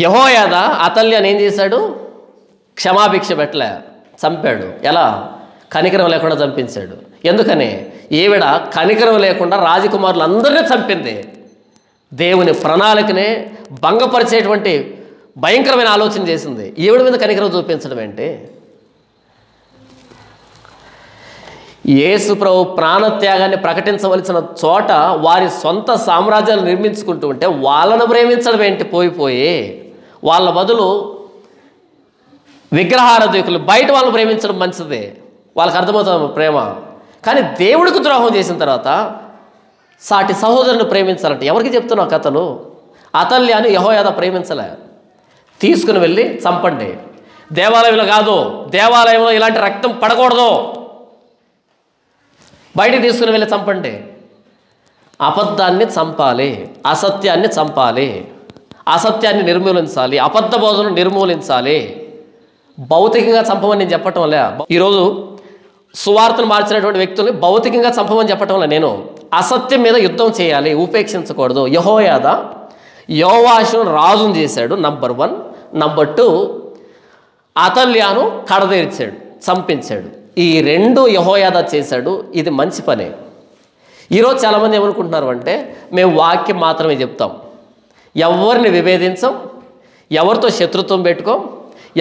యెహోయాదా అతల్యాను ఏం చేశాడు? క్షమాభిక్ష పెట్టలే, చంపాడు. ఎలా? కనికరం లేకుండా చంపించాడు. ఎందుకని? ఈవిడ కనికరం లేకుండా రాజకుమారులు అందరినీ చంపింది. దేవుని ప్రణాళికనే భంగపరిచేటువంటి భయంకరమైన ఆలోచన చేసింది. ఈవిడ మీద కనికరం చూపించడం ఏంటి? యేసు ప్రభు ప్రాణత్యాగాన్ని ప్రకటించవలసిన చోట వారి సొంత సామ్రాజ్యాలు నిర్మించుకుంటూ ఉంటే వాళ్ళను ప్రేమించడం ఏంటి? పోయి వాళ్ళ బదులు విగ్రహారాధికులు బయట వాళ్ళని ప్రేమించడం మంచిది. వాళ్ళకి అర్థమవుతుంది ప్రేమ. కానీ దేవుడికి ద్రోహం చేసిన తర్వాత సాటి సహోదరుని ప్రేమించాలంటే ఎవరికి చెప్తున్నావు కథలు? అతల్యాను యెహోయాదా ప్రేమించలే. తీసుకుని వెళ్ళి చంపండి. దేవాలయంలో కాదు, దేవాలయంలో ఇలాంటి రక్తం పడకూడదు, బయటికి తీసుకుని వెళ్ళి చంపండి. అబద్ధాన్ని చంపాలి, అసత్యాన్ని చంపాలి, అసత్యాన్ని నిర్మూలించాలి, అబద్ధ బోధనను నిర్మూలించాలి. భౌతికంగా చంపమని నేను చెప్పటం లే. ఈరోజు సువార్తను మార్చినటువంటి వ్యక్తుల్ని భౌతికంగా చంపమని చెప్పటం లే. నేను అసత్యం మీద యుద్ధం చేయాలి, ఉపేక్షించకూడదు. యెహోయాదా యోవాషును రాజును చేశాడు, నంబర్ 1. నంబర్ 2, అతల్యాను కడదేర్చాడు, చంపించాడు. ఈ 2 యెహోయాదా చేశాడు. ఇది మంచి పనే. ఈరోజు చాలామంది ఏమనుకుంటున్నారు అంటే, మేము వాక్యం మాత్రమే చెప్తాం, ఎవరిని విభేదించం, ఎవరితో శత్రుత్వం పెట్టుకోం,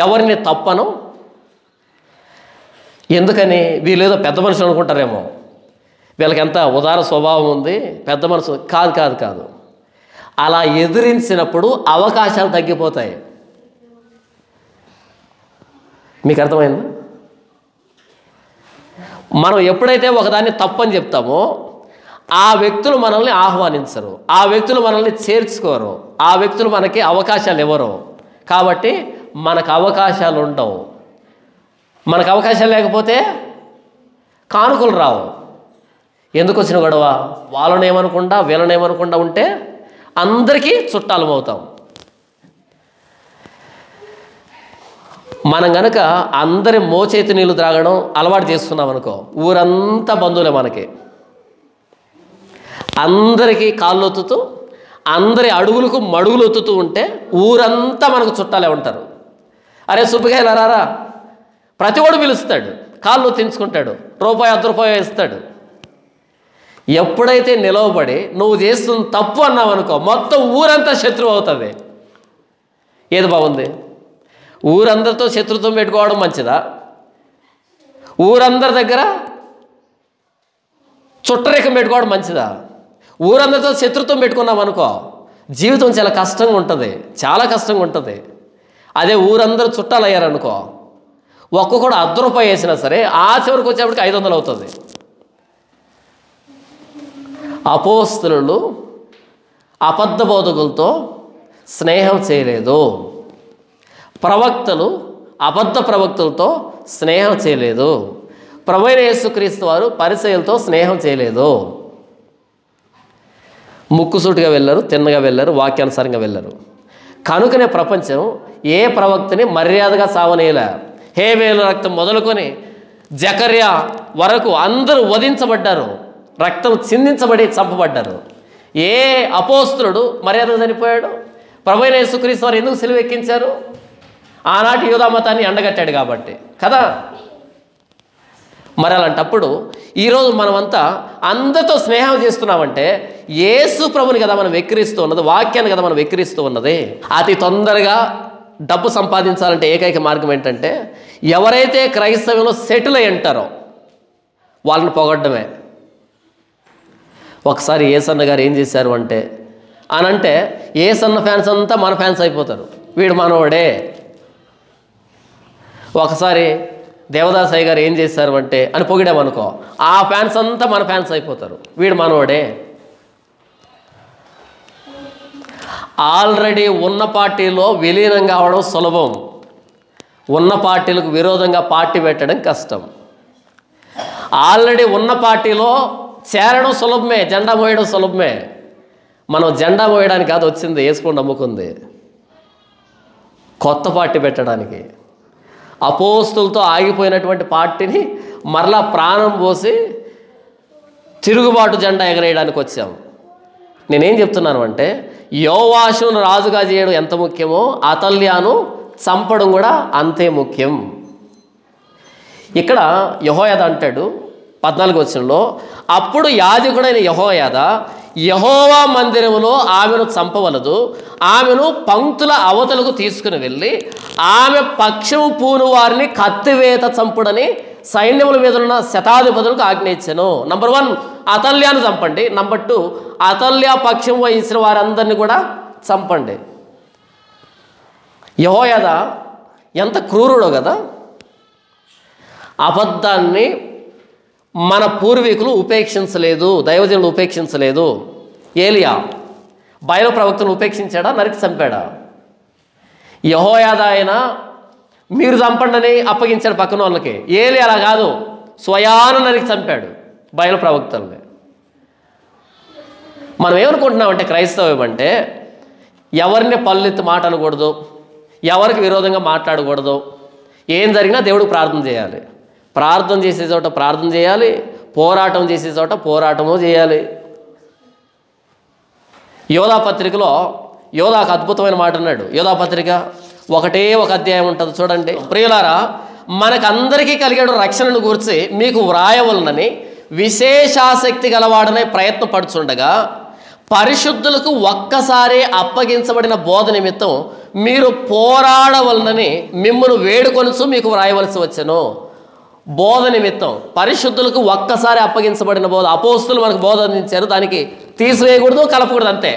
ఎవరిని తప్పను. ఎందుకని? వీళ్ళేదో పెద్ద మనుషులు అనుకుంటారేమో, వీళ్ళకి ఎంత ఉదార స్వభావం ఉంది, పెద్ద మనసు. కాదు. అలా ఎదిరించినప్పుడు అవకాశాలు తగ్గిపోతాయి. మీకు అర్థమైందా? మనం ఎప్పుడైతే ఒకదాన్ని తప్పని చెప్తామో ఆ వ్యక్తులు మనల్ని ఆహ్వానించరు, ఆ వ్యక్తులు మనల్ని చేర్చుకోరు, ఆ వ్యక్తులు మనకి అవకాశాలు ఇవ్వరు. కాబట్టి మనకు అవకాశాలు ఉండవు. మనకు అవకాశాలు లేకపోతే కానుకలు రావు. ఎందుకు వచ్చిన గొడవ? వాళ్ళనేమనకుండా వీళ్ళనేమనకుండా ఉంటే అందరికీ చుట్టాలం అవుతాం. మనం కనుక అందరి మోచేతి నీళ్ళు త్రాగడం అలవాటు చేసుకున్నాం అనుకో, ఊరంతా బంధువులే మనకి. అందరికీ కాళ్ళు ఒత్తుతూ, అందరి అడుగులకు మడుగులు ఒత్తుతూ ఉంటే ఊరంతా మనకు చుట్టాలే ఉంటారు. అరే సుబ్బిగాయలు రారా, ప్రతి ఒడు పిలుస్తాడు, కాళ్ళు ఒత్తించుకుంటాడు, రూపాయి 10 రూపాయలు ఇస్తాడు. ఎప్పుడైతే నిలవబడి నువ్వు చేస్తున్న తప్పు అన్నావు అనుకో, మొత్తం ఊరంతా శత్రువు అవుతుంది. ఏది బాగుంది? ఊరందరితో శత్రుత్వం పెట్టుకోవడం మంచిదా? ఊరందరి దగ్గర చుట్టరేఖం పెట్టుకోవడం మంచిదా? ఊరందరితో శత్రుత్వం పెట్టుకున్నాం అనుకో, జీవితం చాలా కష్టంగా ఉంటుంది, చాలా కష్టంగా ఉంటుంది. అదే ఊరందరూ చుట్టాలు అయ్యారనుకో, ఒక్కొక్కడు 10 రూపాయలు వేసినా సరే ఆ చివరికి వచ్చేప్పటికి 500 అవుతుంది. అపోస్తలులు అబద్ధ బోధకులతో స్నేహం చేయలేదు, ప్రవక్తలు అబద్ధ ప్రవక్తలతో స్నేహం చేయలేదు, ప్రభువైన యేసుక్రీస్తు వారు పరిసయ్యులతో స్నేహం చేయలేదు. ముక్కుసూటిగా వెళ్ళారు, తిన్నగా వెళ్ళారు, వాక్యానుసారంగా వెళ్ళారు. కనుకనే ప్రపంచం ఏ ప్రవక్తని మర్యాదగా సావనేలా. హేబేలు రక్తం మొదలుకొని జకర్యా వరకు అందరూ వధించబడ్డారు, రక్తం చిందించబడి చంపబడ్డారు. ఏ అపోస్తలుడు మర్యాదగా చనిపోయాడు? ప్రభువైన యేసుక్రీస్తు వారు ఎందుకు సిలువ ఎక్కించారు? ఆనాటి యూదా మతాన్ని ఎండగట్టాడు కాబట్టి కదా. మరి అలాంటప్పుడు ఈరోజు మనమంతా అందరితో స్నేహం చేస్తున్నామంటే యేసు ప్రభుని కదా మనం వెక్కిరిస్తూ ఉన్నది, వాక్యాన్ని కదా మనం వెక్కిరిస్తూ ఉన్నది. అతి తొందరగా డబ్బు సంపాదించాలంటే ఏకైక మార్గం ఏంటంటే, ఎవరైతే క్రైస్తవంలో సెటిల్ అయి ఉంటారో వాళ్ళని పొగడ్డమే. ఒకసారి యేసన్న గారు ఏం చేశారు అంటే అనంటే, యేసన్న ఫ్యాన్స్ అంతా మన ఫ్యాన్స్ అయిపోతారు, వీడు మనవాడే. ఒకసారి దేవదాసయ్య గారు ఏం చేశారు అంటే అని పొగిడామనుకో, ఆ ఫ్యాన్స్ అంతా మన ఫ్యాన్స్ అయిపోతారు, వీడు మనవాడే. ఆల్రెడీ ఉన్న పార్టీలో విలీనం కావడం సులభం, ఉన్న పార్టీలకు విరోధంగా పార్టీ పెట్టడం కష్టం. ఆల్రెడీ ఉన్న పార్టీలో చేరడం సులభమే, జెండా మోయడం సులభమే. మనం జెండా మోయడానికి కాదు వచ్చింది, యేసుని నమ్ముకుంది. కొత్త పార్టీ పెట్టడానికి, అపోస్తులతో ఆగిపోయినటువంటి పార్టీని మరలా ప్రాణం పోసి తిరుగుబాటు జెండా ఎగరేయడానికి వచ్చాం. నేనేం చెప్తున్నాను అంటే, యోవాషును రాజుగా చేయడం ఎంత ముఖ్యమో అతల్యాను చంపడం కూడా అంతే ముఖ్యం. ఇక్కడ యెహోయాదా అంటాడు 14వ వచనంలో, అప్పుడు యాజకుడైన యెహోయాదా యెహోవా మందిరములో ఆమెను చంపవలదు, ఆమెను పంక్తుల అవతలకు తీసుకుని వెళ్ళి ఆమె పక్షము పూను వారిని కత్తివేత చంపుడని సైన్యముల మీద ఉన్న శతాధిపతులకు ఆజ్ఞయించెను. నంబర్ 1 అతల్యాను చంపండి, నంబర్ 2 అతల్యా పక్షం వహించిన వారందరినీ కూడా చంపండి. యెహోయాదా ఎంత క్రూరుడో కదా. అబద్ధాన్ని మన పూర్వీకులు ఉపేక్షించలేదు, దైవజనులు ఉపేక్షించలేదు. ఏలియా బయలు ప్రవక్తను ఉపేక్షించాడా, నరికి చంపాడా? యెహోయాదా అయినా మీరు చంపండి అప్పగించాడు పక్కన వాళ్ళకి. ఏలియా అలా కాదు, స్వయాన నరికి చంపాడు బయలు ప్రవక్తల్ని. మనం ఏమనుకుంటున్నామంటే క్రైస్తవం అంటే ఎవరిని పల్లెత్తి మాట అనకూడదు, ఎవరికి విరోధంగా మాట్లాడకూడదు, ఏం జరిగినా దేవుడికి ప్రార్థన చేయాలి, ప్రార్థన చేసే చోట ప్రార్థన చేయాలి, పోరాటం చేసే చోట పోరాటము చేయాలి. యోధా పత్రికలో యోధాకు అద్భుతమైన మాట అన్నాడు. యోధా పత్రిక ఒకటే ఒక అధ్యాయం ఉంటుంది చూడండి. ప్రియులారా, మనకందరికీ కలిగాడు రక్షణను గురించి మీకు వ్రాయవలనని విశేషాసక్తి గలవాడనే ప్రయత్నపడుచుండగా పరిశుద్ధులకు ఒక్కసారి అప్పగించబడిన బోధ నిమిత్తం మీరు పోరాడవలనని మిమ్మల్ని వేడుకొనుచు మీకు వ్రాయవలసి వచ్చెను. బోధ నిమిత్తం పరిశుద్ధులకు ఒక్కసారి అప్పగించబడిన బోధ, అపోస్తులు మనకు బోధ అందించారు, దానికి తీసివేయకూడదు, కలపకూడదు అంతే.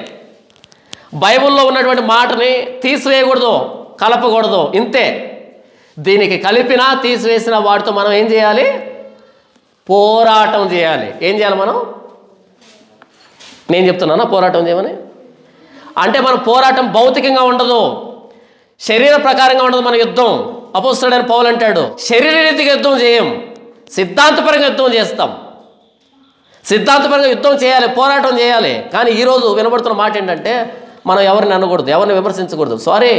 బైబిల్లో ఉన్నటువంటి మాటని తీసివేయకూడదు, కలపకూడదు, ఇంతే. దీనికి కలిపినా తీసివేసిన వాటితో మనం ఏం చేయాలి? పోరాటం చేయాలి. ఏం చేయాలి మనం? నేను చెప్తున్నానా పోరాటం చేయమని? అంటే మన పోరాటం భౌతికంగా ఉండదు, శరీర ప్రకారంగా ఉండదు మన యుద్ధం. అపోస్తలుడైన పౌలు అంటాడు, శరీర రీతిగా యుద్ధం చేయం, సిద్ధాంతపరంగా యుద్ధం చేస్తాం. సిద్ధాంతపరంగా యుద్ధం చేయాలి, పోరాటం చేయాలి. కానీ ఈరోజు వినబడుతున్న మాట ఏంటంటే, మనం ఎవరిని అనకూడదు, ఎవరిని విమర్శించకూడదు. సారీ,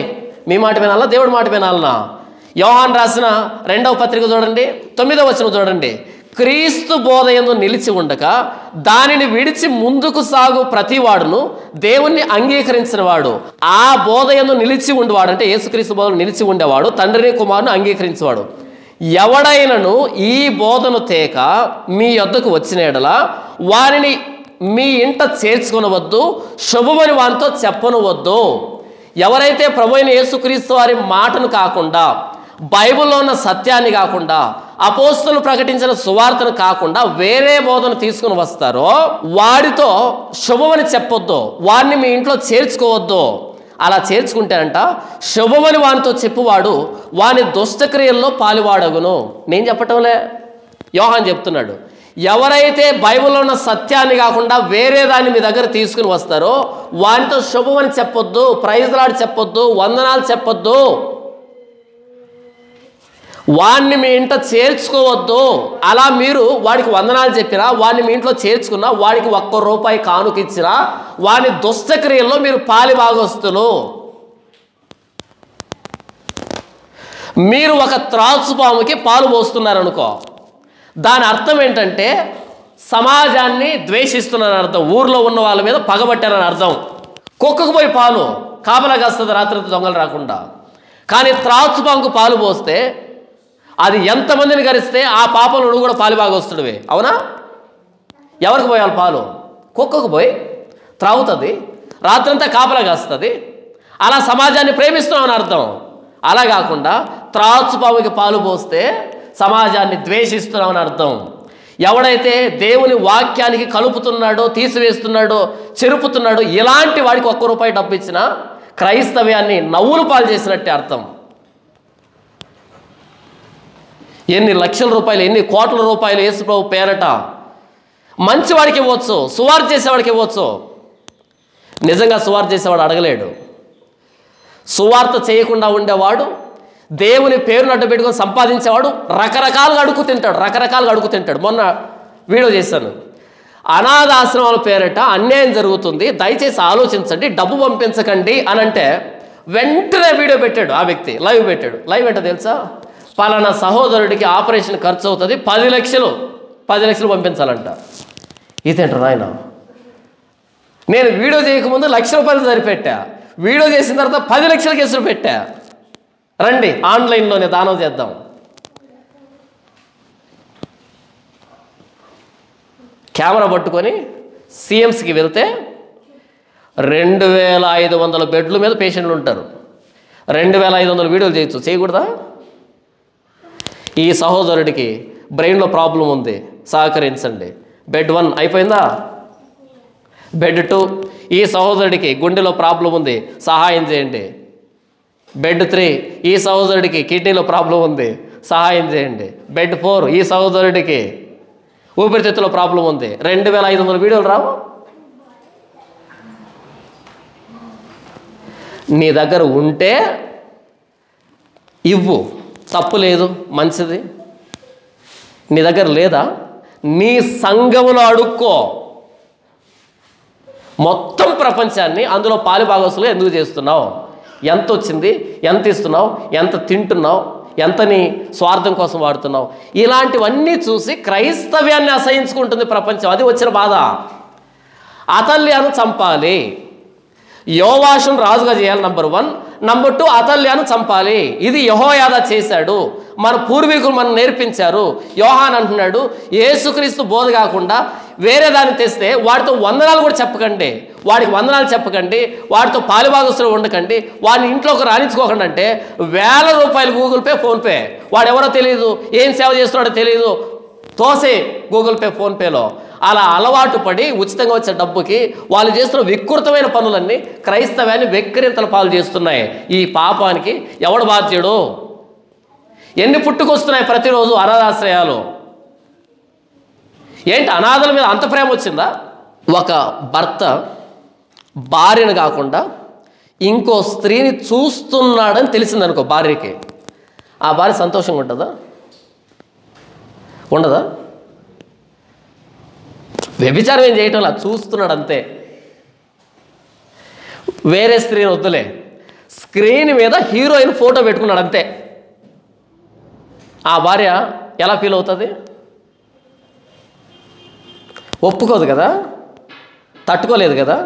మీ మాట వినాలా, దేవుడి మాట వినాలనా? యోహాను రాసిన 2వ పత్రిక చూడండి, 9వ వచనం చూడండి. క్రీస్తు బోధ యందు నిలిచి ఉండక దానిని విడిచి ముందుకు సాగు ప్రతివాడును దేవుణ్ణి అంగీకరించిన వాడు. ఆ బోధ యందు నిలిచి ఉండేవాడు అంటే యేసుక్రీస్తు బోధను నిలిచి ఉండేవాడు తండ్రిని కుమారుని అంగీకరించేవాడు. ఎవడైనను ఈ బోధను తేక మీ యొద్దకు వచ్చిన యెడల వారిని మీ ఇంట చేర్చుకొనవద్దు, శుభమని వారితో చెప్పనవద్దు. ఎవరైతే ప్రభువైన యేసుక్రీస్తు వారి మాటను కాకుండా, బైబిల్లో ఉన్న సత్యాన్ని కాకుండా, అపోస్తలులు ప్రకటించిన సువార్తను కాకుండా వేరే బోధన తీసుకుని వస్తారో వాడితో శుభమని చెప్పొద్దు, వారిని మీ ఇంట్లో చేర్చుకోవద్దు. అలా చేర్చుకుంటారంట శుభమని వానితో చెప్పువాడు వాని దుష్టక్రియల్లో పాలువాడగును. నేను చెప్పటంలే, యోహాను చెప్తున్నాడు. ఎవరైతే బైబిల్లో ఉన్న సత్యాన్ని కాకుండా వేరే దాన్ని మీ దగ్గర తీసుకుని వస్తారో వానితో శుభమని చెప్పొద్దు, ప్రైజ్ లార్డ్ చెప్పొద్దు, వందనాలు చెప్పొద్దు, వాడిని మీ ఇంట చేర్చుకోవద్దు. అలా మీరు వాడికి వందనాలు చెప్పినా, వాడిని మీ ఇంట్లో చేర్చుకున్నా, వాడికి ₹1 కానుకిచ్చినా వాని దుష్టక్రియల్లో మీరు పాలి భాగస్తులు. మీరు ఒక త్రాచుపాముకి పాలు పోస్తున్నారనుకో, దాని అర్థం ఏంటంటే సమాజాన్ని ద్వేషిస్తున్నారని అర్థం, ఊర్లో ఉన్న వాళ్ళ మీద పగబట్టారని అర్థం. కుక్కకు పోయి పాలు కాపలా కాస్తుంది రాత్రి దొంగలు రాకుండా. కానీ త్రాచుపాముకు పాలు పోస్తే అది ఎంతమందిని గరిస్తే ఆ పాపంలో నువ్వు కూడా పాలు బాగా వస్తుడివే. అవునా? ఎవరికి పోయాలి పాలు? కుక్కకు పోయి త్రాగుతుంది, రాత్రంతా కాపలా కాస్తుంది. అలా సమాజాన్ని ప్రేమిస్తున్నామని అర్థం. అలా కాకుండా త్రాచుపాముకి పాలు పోస్తే సమాజాన్ని ద్వేషిస్తున్నామని అర్థం. ఎవడైతే దేవుని వాక్యానికి కలుపుతున్నాడో, తీసివేస్తున్నాడో, చెరుపుతున్నాడో ఇలాంటి వాడికి ₹1 డబ్బు ఇచ్చినా క్రైస్తవ్యాన్ని నవ్వులు పాలు చేసినట్టే అర్థం. ఎన్ని లక్షల రూపాయలు, ఎన్ని కోట్ల రూపాయలు యేసుప్రభు పేరట మంచివాడికి ఇవ్వచ్చు, సువార్త చేసేవాడికి ఇవ్వచ్చు. నిజంగా సువార్త చేసేవాడు అడగలేడు. సువార్త చేయకుండా ఉండేవాడు, దేవుని పేరును అడ్డు పెట్టుకొని సంపాదించేవాడు రకరకాలుగా అడుగు తింటాడు. మొన్న వీడియో చేశాను, అనాథ ఆశ్రమాల పేరట అన్యాయం జరుగుతుంది, దయచేసి ఆలోచించండి, డబ్బు పంపించకండి అని అంటే వెంటనే వీడియో పెట్టాడు ఆ వ్యక్తి, లైవ్ పెట్టాడు. లైవ్ ఏంటో తెలుసా? పలానా సహోదరుడికి ఆపరేషన్ ఖర్చు అవుతుంది 10 లక్షలు పంపించాలంట. ఇదేంటారు ఆయన? నేను వీడియో చేయకముందు ₹1,00,000 సరిపెట్టా, వీడియో చేసిన తర్వాత 10 లక్షల కేసులు పెట్టా. రండి ఆన్లైన్లోనే దానం చేద్దాం. కెమెరా పట్టుకొని సిఎంస్కి వెళ్తే 2500 బెడ్ల మీద పేషెంట్లు ఉంటారు. 2500 వీడియోలు చేయొచ్చు, చేయకూడదా? ఈ సహోదరుడికి బ్రెయిన్లో ప్రాబ్లం ఉంది, సహకరించండి. బెడ్ 1 అయిపోయిందా? బెడ్ 2, ఈ సహోదరుడికి గుండెలో ప్రాబ్లం ఉంది, సహాయం చేయండి. బెడ్ 3, ఈ సహోదరుడికి కిడ్నీలో ప్రాబ్లం ఉంది, సహాయం చేయండి. బెడ్ 4, ఈ సహోదరుడికి ఊపిరితిత్తులో ప్రాబ్లం ఉంది. 2500 వీడియోలు రావు? నీ దగ్గర ఉంటే ఇవ్వు, తప్పు లేదు, మంచిది. నీ దగ్గర లేదా? నీ సంఘములో అడుక్కో. మొత్తం ప్రపంచాన్ని అందులో పాలుభాగస్తులు ఎందుకు చేస్తున్నావు? ఎంత వచ్చింది, ఎంత ఇస్తున్నావు, ఎంత తింటున్నావు, ఎంత నీ స్వార్థం కోసం వాడుతున్నావు? ఇలాంటివన్నీ చూసి క్రైస్తవ్యాన్ని అసహించుకుంటుంది ప్రపంచం. అది వచ్చిన బాధ. అతల్యాను చంపాలి, యోవాషును రాజుగా చేయాలి, నంబర్ 1. నంబర్ 2, అతల్యాను చంపాలి. ఇది యెహోయాదా చేశాడు, మన పూర్వీకులు మనం నేర్పించారు. యోహాన్ అంటున్నాడు, యేసుక్రీస్తు బోధ కాకుండా వేరే దాన్ని తెస్తే వాడితో వందనాలు కూడా చెప్పకండి, వాడికి వందనాలు చెప్పకండి, వాడితో పాలుభాగస్తులు ఉండకండి, వాడిని ఇంట్లోకి రాణించుకోకండి అంటే ₹1,000 గూగుల్ పే, ఫోన్పే. వాడు ఎవరో తెలియదు, ఏం సేవ చేస్తున్నాడో తెలియదు, తోసే గూగుల్ పే, ఫోన్పేలో. అలా అలవాటు పడి ఉచితంగా వచ్చే డబ్బుకి వాళ్ళు చేస్తున్న వికృతమైన పనులన్నీ క్రైస్తవాన్ని వెక్కిరింతల పాలు చేస్తున్నాయి. ఈ పాపానికి ఎవడు బాధ్యుడు? ఎన్ని పుట్టుకొస్తున్నాయి ప్రతిరోజు అనాథాశ్రయాలు? ఏంటి అనాథల మీద అంత ప్రేమ వచ్చిందా? ఒక భర్త భార్యను కాకుండా ఇంకో స్త్రీని చూస్తున్నాడని తెలిసిందనుకో భార్యకి, ఆ భార్య సంతోషంగా ఉంటుందా? ఉండదా? వ్యభిచారం ఏం చేయటం, అలా చూస్తున్నాడు అంతే. వేరే స్త్రీని వద్దులే, స్క్రీన్ మీద హీరోయిన్ ఫోటో పెట్టుకున్నాడు అంతే. ఆ భార్య ఎలా ఫీల్ అవుతుంది? ఒప్పుకోదు కదా, తట్టుకోలేదు కదా.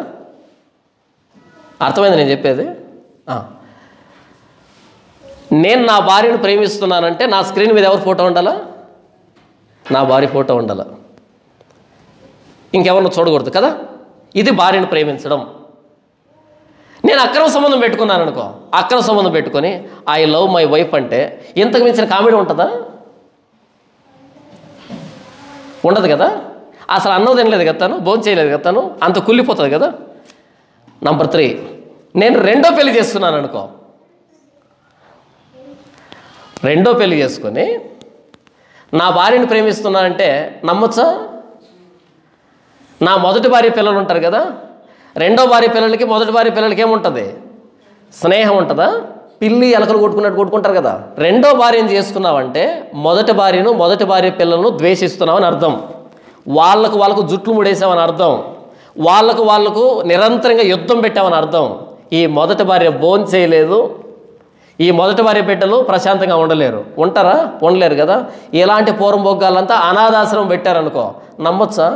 అర్థమైంది నేను చెప్పేది? నేను నా భార్యను ప్రేమిస్తున్నానంటే నా స్క్రీన్ మీద ఎవరు ఫోటో ఉండాలా? నా భార్య ఫోటో ఉండాలా, ఇంకెవరిని చూడకూడదు కదా. ఇది భార్యను ప్రేమించడం. నేను అక్రమ సంబంధం పెట్టుకున్నాను అనుకో, అక్రమ సంబంధం పెట్టుకొని ఐ లవ్ మై వైఫ్ అంటే ఇంతకు మించిన కామెడీ ఉంటుందా? ఉండదు కదా. అసలు అన్నం తినలేదు కదా తను, భోజనం చేయలేదు కదా తను, అంత కుళ్ళిపోతుంది కదా. నంబర్ 3, నేను రెండో పెళ్లి చేసుకున్నాను అనుకో, రెండో పెళ్లి చేసుకొని నా భార్యను ప్రేమిస్తున్నానంటే నమ్మొచ్చా? నా మొదటి భార్య పిల్లలు ఉంటారు కదా, రెండో భార్య పిల్లలకి మొదటి భార్య పిల్లలకి ఏముంటుంది? స్నేహం ఉంటుందా? పిల్లి ఎలకలు కొట్టుకున్నట్టు కొట్టుకుంటారు కదా. రెండో భార్యను చేసుకున్నావంటే మొదటి భార్యను, మొదటి భార్య పిల్లలను ద్వేషిస్తున్నావు అని అర్థం. వాళ్ళకు జుట్లు ముడేసామని అర్థం. వాళ్ళకు నిరంతరంగా యుద్ధం పెట్టామని అర్థం. ఈ మొదటి భార్య భోజనం చేయలేదు, ఈ మొదటి భార్య బిడ్డలు ప్రశాంతంగా ఉండలేరు. ఉంటారా? ఉండలేరు కదా. ఇలాంటి పూర్వభోగాలంతా అనాథాశ్రమం పెట్టారనుకో, నమ్మొచ్చా?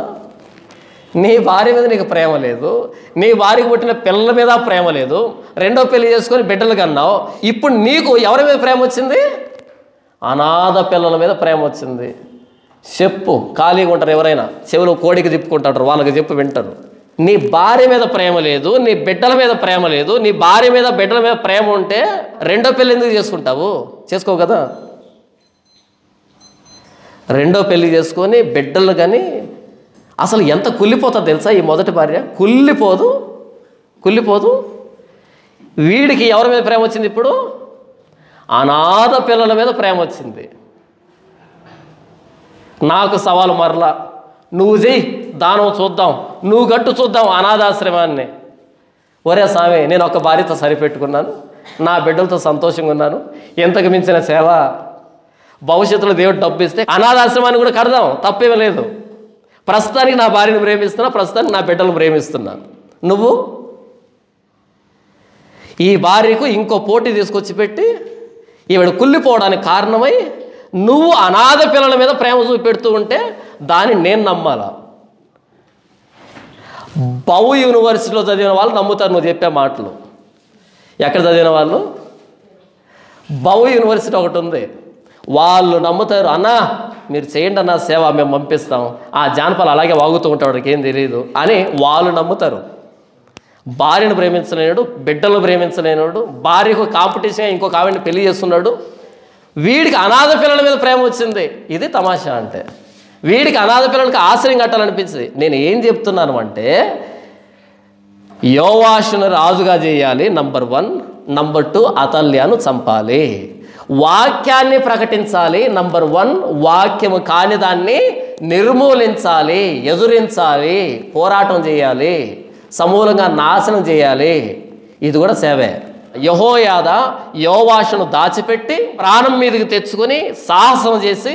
నీ భార్య మీద నీకు ప్రేమ లేదు, నీ భార్యకు పుట్టిన పిల్లల మీద ప్రేమ లేదు, రెండో పెళ్లి చేసుకొని బిడ్డలు కన్నావు. ఇప్పుడు నీకు ఎవరి మీద ప్రేమ వచ్చింది? అనాథ పిల్లల మీద ప్రేమ వచ్చింది. చెప్పు, ఖాళీగా ఉంటారు ఎవరైనా, చెవులు కోడికి తిప్పుకుంటారు, వాళ్ళకి చెప్పు వింటారు. నీ భార్య మీద ప్రేమ లేదు, నీ బిడ్డల మీద ప్రేమ లేదు. నీ భార్య మీద బిడ్డల మీద ప్రేమ ఉంటే రెండో పెళ్లి ఎందుకు చేసుకుంటావు? చేసుకోవు కదా. రెండో పెళ్లి చేసుకొని బిడ్డలు కానీ అసలు ఎంత కుళ్ళిపోతుంది తెలుసా ఈ మొదటి భార్య? కుళ్ళిపోదు. వీడికి ఎవరి మీద ప్రేమ వచ్చింది? ఇప్పుడు అనాథ పిల్లల మీద ప్రేమ వచ్చింది. నాకు సవాలు మరలా, నువ్వు చెయ్యి దానం చూద్దాం, నువ్వు గట్టు చూద్దాం అనాథాశ్రమాన్ని. ఒరే స్వామి, నేను ఒక భార్యతో సరిపెట్టుకున్నాను, నా బిడ్డలతో సంతోషంగా ఉన్నాను, ఎంతకు మించిన సేవ. భవిష్యత్తులో దేవుడు డబ్బు ఇస్తే అనాథాశ్రమాన్ని కూడా కడదాం, తప్పేమీ లేదు. ప్రస్తుతానికి నా భార్యను ప్రేమిస్తున్నా, ప్రస్తుతానికి నా బిడ్డలను ప్రేమిస్తున్నా. నువ్వు ఈ భార్యకు ఇంకో పోటీ తీసుకొచ్చి పెట్టి ఈవిడ కుళ్ళిపోవడానికి కారణమై నువ్వు అనాథ పిల్లల మీద ప్రేమ చూపెడుతూ ఉంటే దాన్ని నేను నమ్మాలా? బౌ యూనివర్సిటీలో చదివిన వాళ్ళు నమ్ముతారు నువ్వు చెప్పే మాటలు. ఎక్కడ చదివిన వాళ్ళు? బౌ యూనివర్సిటీ ఒకటి ఉంది, వాళ్ళు నమ్ముతారు. అన్నా మీరు చేయండి అన్న సేవ, మేము పంపిస్తాం. ఆ జానపదాలు అలాగే వాగుతూ ఉంటాడు, వాడికి ఏం తెలియదు అని వాళ్ళు నమ్ముతారు. భార్యను ప్రేమించలేనాడు, బిడ్డలను ప్రేమించలేనాడు, భార్యకు కాంపిటీషన్ ఇంకొక ఆవిడని పెళ్లి చేస్తున్నాడు. వీడికి అనాథ పిల్లల మీద ప్రేమ వచ్చింది. ఇది తమాషా. అంటే వీడికి అనాథ పిల్లలకి ఆశ్రయం కట్టాలనిపించింది. నేను ఏం చెప్తున్నాను అంటే, యోవాషును రాజుగా చేయాలి నంబర్ 1. నంబర్ 2 అతల్యాను చంపాలి. వాక్యాన్ని ప్రకటించాలి నంబర్ 1. వాక్యము కాని దాన్ని నిర్మూలించాలి, ఎదురించాలి, పోరాటం చేయాలి, సమూలంగా నాశనం చేయాలి. ఇది కూడా సేవే. యెహోయాదా యోవాషును దాచిపెట్టి ప్రాణం మీదకి తెచ్చుకొని సాహసం చేసి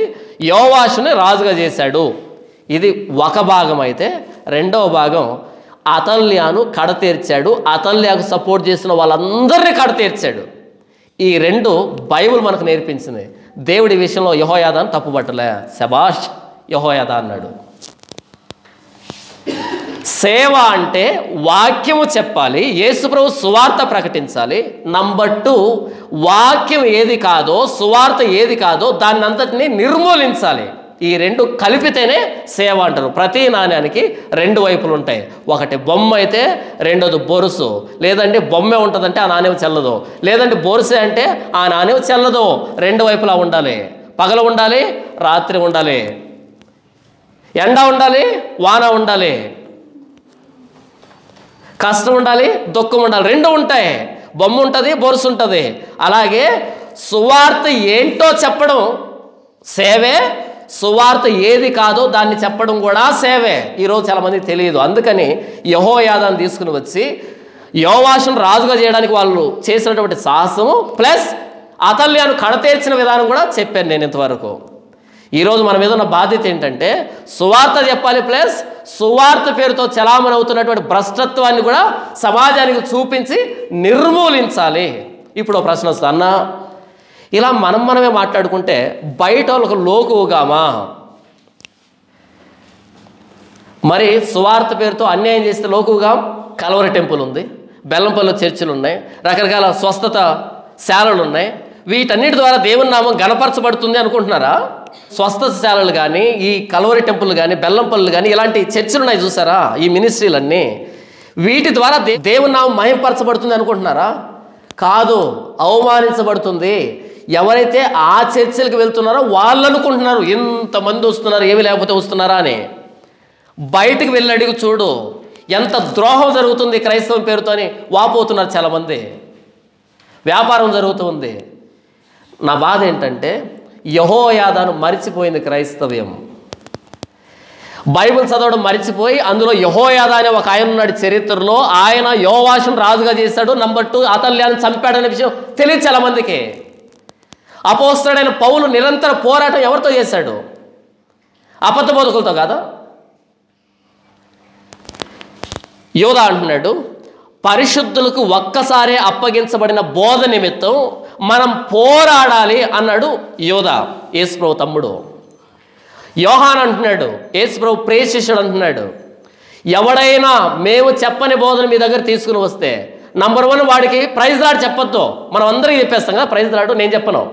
యోవాషుని రాజుగా చేశాడు. ఇది ఒక భాగం. అయితే రెండవ భాగం, అతల్యాను కడతీర్చాడు. అతల్యాకు సపోర్ట్ చేసిన వాళ్ళందరినీ కడతీర్చాడు. ఈ రెండు బైబిల్ మనకు నేర్పించింది. దేవుడి విషయంలో యెహోయాదాను తప్పుపట్టలే, శబాష్ యెహోయాదా అన్నాడు. సేవ అంటే వాక్యము చెప్పాలి, యేసుప్రభు సువార్త ప్రకటించాలి. నంబర్ 2 వాక్యం ఏది కాదో, సువార్త ఏది కాదో దాన్ని అంతటిని నిర్మూలించాలి. ఈ రెండు కలిపితేనే సేవ అంటారు. ప్రతి నాణ్యానికి రెండు వైపులు ఉంటాయి. ఒకటి బొమ్మ అయితే రెండోది బొరుసు. లేదంటే బొమ్మే ఉంటుందంటే ఆ నాణ్యం చెల్లదు, లేదంటే బొరుసే అంటే ఆ నాణ్యం చెల్లదు. రెండు వైపులా ఉండాలి. పగలు ఉండాలి, రాత్రి ఉండాలి, ఎండ ఉండాలి, వాన ఉండాలి, కష్టం ఉండాలి, దుఃఖం ఉండాలి. రెండు ఉంటాయి. బొమ్మ ఉంటుంది, బొరుసు ఉంటుంది. అలాగే సువార్త ఏంటో చెప్పడం సేవే, సువార్త ఏది కాదో దాన్ని చెప్పడం కూడా సేవే. ఈరోజు చాలామందికి తెలియదు. అందుకని యెహోయాదాను తీసుకుని వచ్చి యోవాషును రాజుగా చేయడానికి వాళ్ళు చేసినటువంటి సాహసము ప్లస్ అతల్యాను కడతీర్చిన విధానం కూడా చెప్పాను నేను ఇంతవరకు. ఈరోజు మన మీద ఉన్న బాధ్యత ఏంటంటే సువార్త చెప్పాలి, ప్లస్ సువార్త పేరుతో చలామణి అవుతున్నటువంటి భ్రష్టత్వాన్ని కూడా సమాజానికి చూపించి నిర్మూలించాలి. ఇప్పుడు ప్రశ్న వస్తుంది, అన్న ఇలా మనమే మాట్లాడుకుంటే బయట వాళ్ళకు లోకుగామా? మరి సువార్త పేరుతో అన్యాయం చేస్తే లోకుగా? కల్వరి టెంపుల్ ఉంది, బెల్లంపల్లిలో చర్చిలు ఉన్నాయి, రకరకాల స్వస్థత శాలలు ఉన్నాయి. వీటన్నిటి ద్వారా దేవుని నామం గణపరచబడుతుంది అనుకుంటున్నారా? స్వస్థత శాలలు కానీ, ఈ కల్వరి టెంపుల్ కానీ, బెల్లంపల్లి కానీ ఇలాంటి చర్చిలు ఉన్నాయి చూసారా, ఈ మినిస్ట్రీలన్నీ, వీటి ద్వారా దేవుని నామం మహింపరచబడుతుంది అనుకుంటున్నారా? కాదు, అవమానించబడుతుంది. ఎవరైతే ఆ చర్చిలకు వెళ్తున్నారో వాళ్ళు అనుకుంటున్నారు ఇంతమంది వస్తున్నారు, ఏమి లేకపోతే వస్తున్నారా అని. బయటకు వెళ్ళి అడిగి చూడు, ఎంత ద్రోహం జరుగుతుంది క్రైస్తవం పేరుతో అని వాపోతున్నారు చాలామంది. వ్యాపారం జరుగుతుంది. నా బాధ ఏంటంటే యెహోయాదాను మరిచిపోయింది క్రైస్తవ్యం. బైబిల్ చదవడం మరిచిపోయి అందులో యెహోయాదా అనే ఒక ఆయన ఉన్నాడు చరిత్రలో, ఆయన యోవాషును రాజుగా చేశాడు. నంబర్ 2 అతల్యాను చంపాడనే విషయం తెలియదు చాలామందికి. అపోస్తలుడైన పౌలు నిరంతర పోరాటం ఎవరితో చేశాడు? అబద్ధ బోధకులతో కాదా? యోధా అంటున్నాడు, పరిశుద్ధులకు ఒక్కసారే అప్పగించబడిన బోధ నిమిత్తం మనం పోరాడాలి అన్నాడు యోధా, యేసుప్రభు తమ్ముడు. యోహాన్ అంటున్నాడు, యేసుప్రభు ప్రియ శిష్యుడు అంటున్నాడు, ఎవడైనా మేము చెప్పని బోధన మీ దగ్గర తీసుకుని వస్తే నంబర్ 1 వాడికి ప్రైజ్ రాడు చెప్పొద్దు. మనం అందరికీ చెప్పేస్తాం కదా ప్రైజ్ రాడు, నేను చెప్పను,